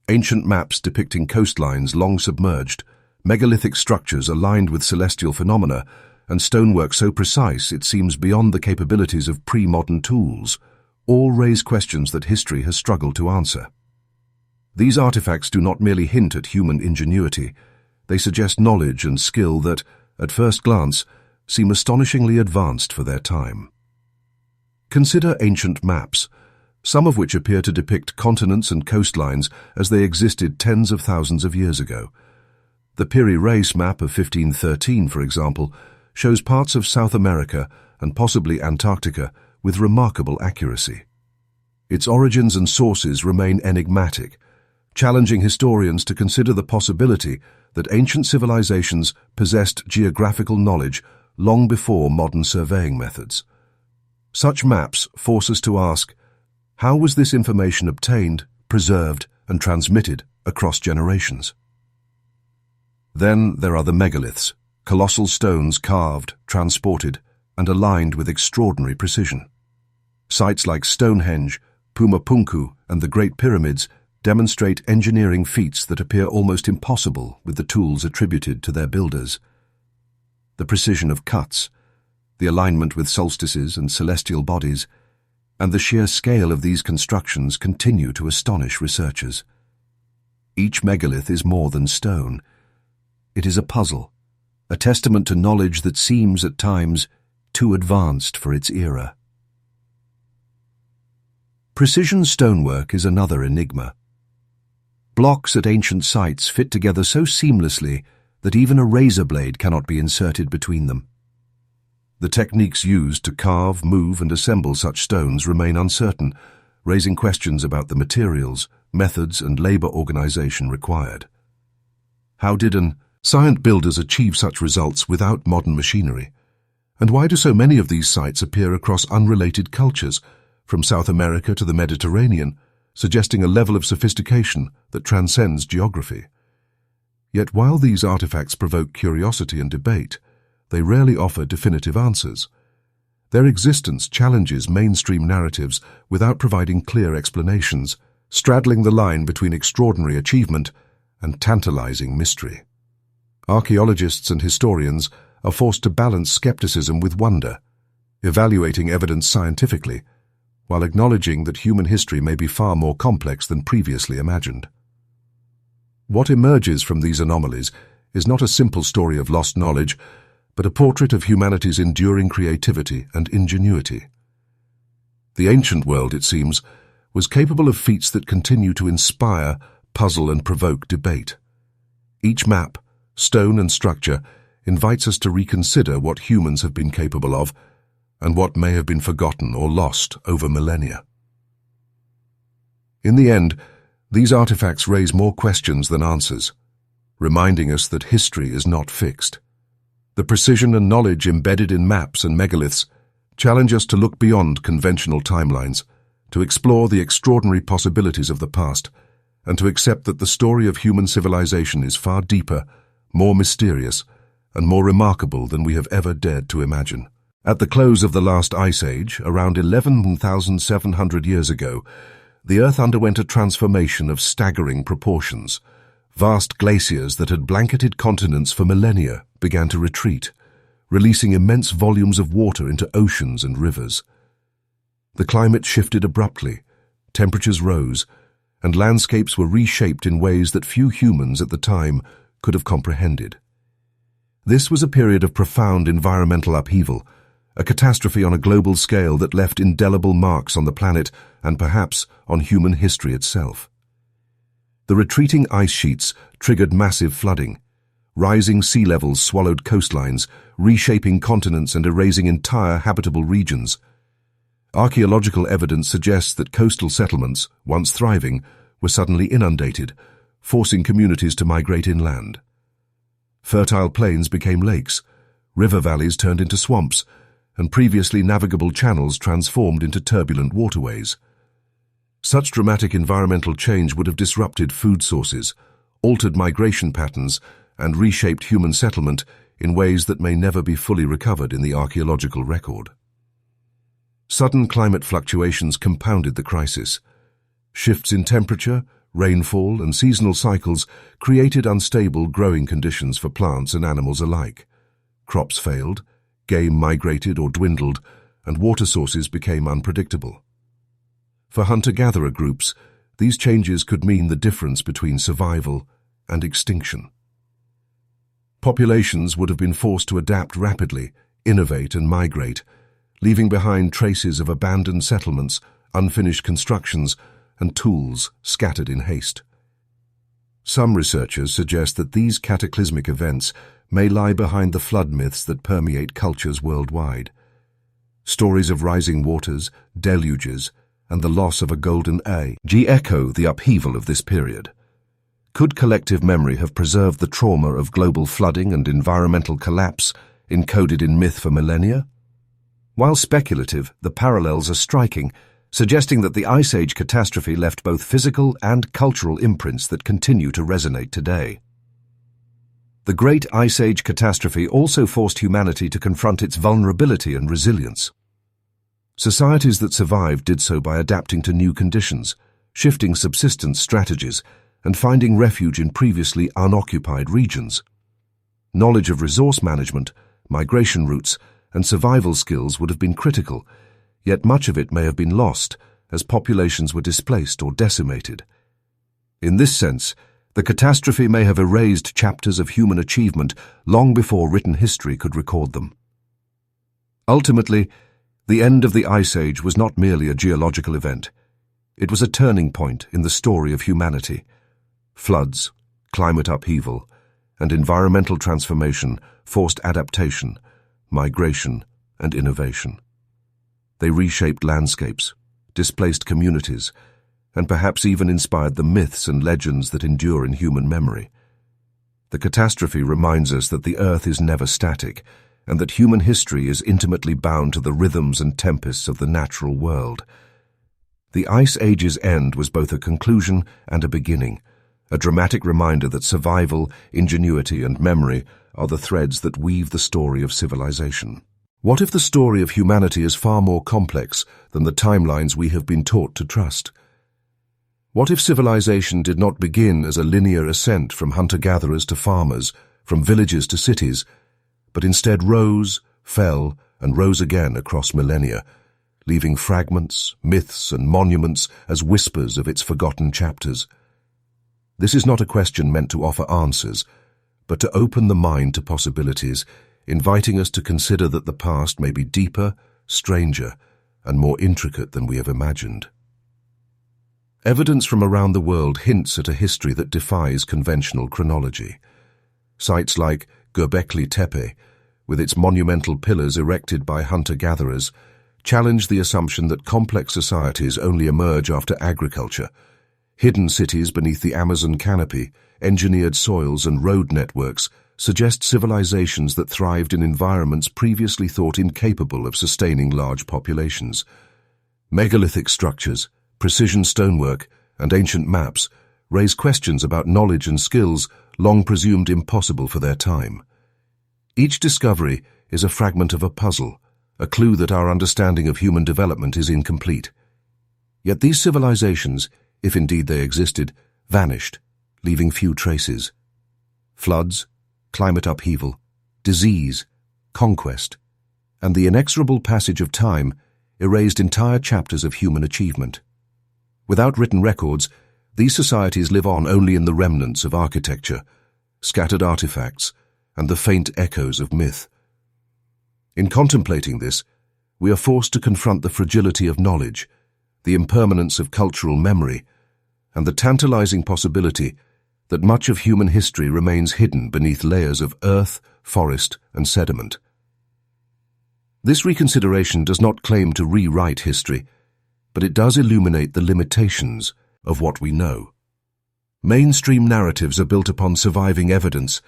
Ancient maps depicting coastlines long submerged, megalithic structures aligned with celestial phenomena, and stonework so precise it seems beyond the capabilities of pre-modern tools, all raise questions that history has struggled to answer. These artifacts do not merely hint at human ingenuity, they suggest knowledge and skill that, at first glance, seem astonishingly advanced for their time. Consider ancient maps, some of which appear to depict continents and coastlines as they existed tens of thousands of years ago. The Piri Reis map of 1513, for example, shows parts of South America and possibly Antarctica with remarkable accuracy. Its origins and sources remain enigmatic, challenging historians to consider the possibility that ancient civilizations possessed geographical knowledge long before modern surveying methods. Such maps force us to ask, how was this information obtained, preserved, and transmitted across generations? Then there are the megaliths, colossal stones carved, transported, and aligned with extraordinary precision. Sites like Stonehenge, Pumapunku, and the Great Pyramids demonstrate engineering feats that appear almost impossible with the tools attributed to their builders. The precision of cuts, the alignment with solstices and celestial bodies, and the sheer scale of these constructions continue to astonish researchers. Each megalith is more than stone. It is a puzzle, a testament to knowledge that seems at times too advanced for its era. Precision stonework is another enigma. Blocks at ancient sites fit together so seamlessly that even a razor blade cannot be inserted between them. The techniques used to carve, move, and assemble such stones remain uncertain, raising questions about the materials, methods, and labor organization required. How did science builders achieve such results without modern machinery? And why do so many of these sites appear across unrelated cultures, from South America to the Mediterranean, suggesting a level of sophistication that transcends geography? Yet while these artifacts provoke curiosity and debate, they rarely offer definitive answers. Their existence challenges mainstream narratives without providing clear explanations, straddling the line between extraordinary achievement and tantalizing mystery. Archaeologists and historians are forced to balance skepticism with wonder, evaluating evidence scientifically, while acknowledging that human history may be far more complex than previously imagined. What emerges from these anomalies is not a simple story of lost knowledge, but a portrait of humanity's enduring creativity and ingenuity. The ancient world, it seems, was capable of feats that continue to inspire, puzzle, and provoke debate. Each map, stone, and structure invites us to reconsider what humans have been capable of and what may have been forgotten or lost over millennia. In the end, these artifacts raise more questions than answers, reminding us that history is not fixed. The precision and knowledge embedded in maps and megaliths challenge us to look beyond conventional timelines, to explore the extraordinary possibilities of the past, and to accept that the story of human civilization is far deeper, more mysterious, and more remarkable than we have ever dared to imagine. At the close of the last ice age, around 11,700 years ago, the Earth underwent a transformation of staggering proportions. Vast glaciers that had blanketed continents for millennia began to retreat, releasing immense volumes of water into oceans and rivers. The climate shifted abruptly, temperatures rose, and landscapes were reshaped in ways that few humans at the time could have comprehended. This was a period of profound environmental upheaval, a catastrophe on a global scale that left indelible marks on the planet and perhaps on human history itself. The retreating ice sheets triggered massive flooding. Rising sea levels swallowed coastlines, reshaping continents and erasing entire habitable regions. Archaeological evidence suggests that coastal settlements, once thriving, were suddenly inundated, forcing communities to migrate inland. Fertile plains became lakes, river valleys turned into swamps, and previously navigable channels transformed into turbulent waterways. Such dramatic environmental change would have disrupted food sources, altered migration patterns, and reshaped human settlement in ways that may never be fully recovered in the archaeological record. Sudden climate fluctuations compounded the crisis. Shifts in temperature, rainfall, and seasonal cycles created unstable growing conditions for plants and animals alike. Crops failed, game migrated or dwindled, and water sources became unpredictable. For hunter-gatherer groups, these changes could mean the difference between survival and extinction. Populations would have been forced to adapt rapidly, innovate and migrate, leaving behind traces of abandoned settlements, unfinished constructions, and tools scattered in haste. Some researchers suggest that these cataclysmic events may lie behind the flood myths that permeate cultures worldwide. Stories of rising waters, deluges, and the loss of a golden age echo the upheaval of this period. Could collective memory have preserved the trauma of global flooding and environmental collapse encoded in myth for millennia? While speculative, the parallels are striking, suggesting that the Ice Age catastrophe left both physical and cultural imprints that continue to resonate today. The Great Ice Age catastrophe also forced humanity to confront its vulnerability and resilience. Societies that survived did so by adapting to new conditions, shifting subsistence strategies, and finding refuge in previously unoccupied regions. Knowledge of resource management, migration routes, and survival skills would have been critical, yet much of it may have been lost as populations were displaced or decimated. In this sense, the catastrophe may have erased chapters of human achievement long before written history could record them. Ultimately, the end of the Ice Age was not merely a geological event. It was a turning point in the story of humanity. Floods, climate upheaval, and environmental transformation forced adaptation, migration, and innovation. They reshaped landscapes, displaced communities, and perhaps even inspired the myths and legends that endure in human memory. The catastrophe reminds us that the Earth is never static, and that human history is intimately bound to the rhythms and tempests of the natural world. The Ice Age's end was both a conclusion and a beginning, a dramatic reminder that survival, ingenuity, and memory are the threads that weave the story of civilization. What if the story of humanity is far more complex than the timelines we have been taught to trust? What if civilization did not begin as a linear ascent from hunter-gatherers to farmers, from villages to cities, but instead rose, fell, and rose again across millennia, leaving fragments, myths, and monuments as whispers of its forgotten chapters? This is not a question meant to offer answers, but to open the mind to possibilities, inviting us to consider that the past may be deeper, stranger, and more intricate than we have imagined. Evidence from around the world hints at a history that defies conventional chronology. Sites like Göbekli Tepe, with its monumental pillars erected by hunter-gatherers, challenge the assumption that complex societies only emerge after agriculture. Hidden cities beneath the Amazon canopy, engineered soils, and road networks suggest civilizations that thrived in environments previously thought incapable of sustaining large populations. Megalithic structures, precision stonework, and ancient maps raise questions about knowledge and skills long presumed impossible for their time. Each discovery is a fragment of a puzzle, a clue that our understanding of human development is incomplete. Yet these civilizations, if indeed they existed, vanished, leaving few traces. Floods, climate upheaval, disease, conquest, and the inexorable passage of time erased entire chapters of human achievement. Without written records, these societies live on only in the remnants of architecture, scattered artifacts, and the faint echoes of myth. In contemplating this, we are forced to confront the fragility of knowledge, the impermanence of cultural memory, and the tantalizing possibility that much of human history remains hidden beneath layers of earth, forest, and sediment. This reconsideration does not claim to rewrite history, but it does illuminate the limitations of what we know. Mainstream narratives are built upon surviving evidence,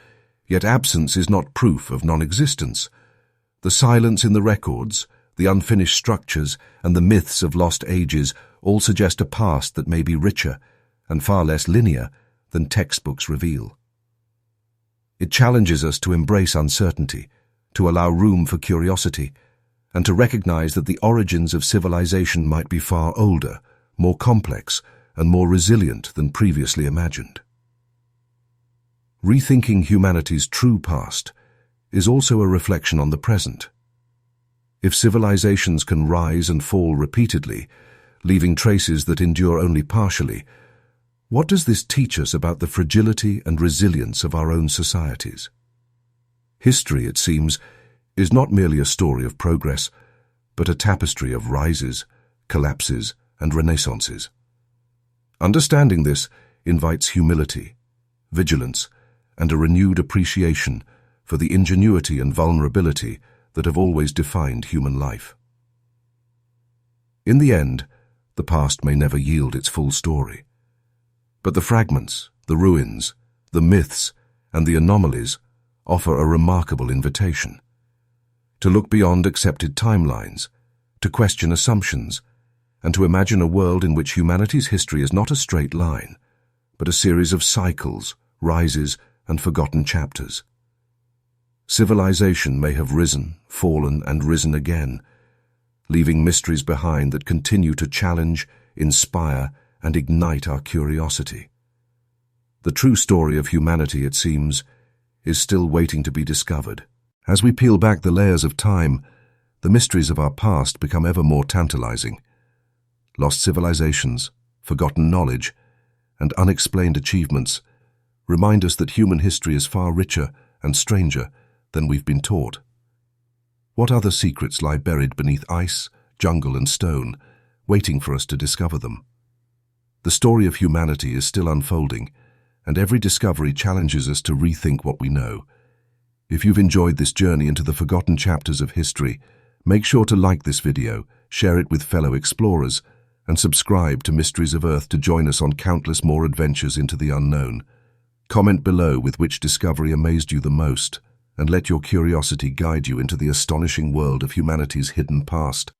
yet absence is not proof of non-existence. The silence in the records, the unfinished structures, and the myths of lost ages all suggest a past that may be richer and far less linear than textbooks reveal. It challenges us to embrace uncertainty, to allow room for curiosity, and to recognize that the origins of civilization might be far older, more complex, and more resilient than previously imagined. Rethinking humanity's true past is also a reflection on the present. If civilizations can rise and fall repeatedly, leaving traces that endure only partially, what does this teach us about the fragility and resilience of our own societies? History, it seems, is not merely a story of progress, but a tapestry of rises, collapses, and renaissances. Understanding this invites humility, vigilance, and a renewed appreciation for the ingenuity and vulnerability that have always defined human life. In the end, the past may never yield its full story, but the fragments, the ruins, the myths, and the anomalies offer a remarkable invitation to look beyond accepted timelines, to question assumptions, and to imagine a world in which humanity's history is not a straight line, but a series of cycles, rises, and forgotten chapters. Civilization may have risen, fallen, and risen again, leaving mysteries behind that continue to challenge, inspire, and ignite our curiosity. The true story of humanity, it seems, is still waiting to be discovered. As we peel back the layers of time, the mysteries of our past become ever more tantalizing. Lost civilizations, forgotten knowledge, and unexplained achievements remind us that human history is far richer and stranger than we've been taught. What other secrets lie buried beneath ice, jungle, and stone, waiting for us to discover them? The story of humanity is still unfolding, and every discovery challenges us to rethink what we know. If you've enjoyed this journey into the forgotten chapters of history, make sure to like this video, share it with fellow explorers, and subscribe to Mysteries of Earth to join us on countless more adventures into the unknown. Comment below with which discovery amazed you the most, and let your curiosity guide you into the astonishing world of humanity's hidden past.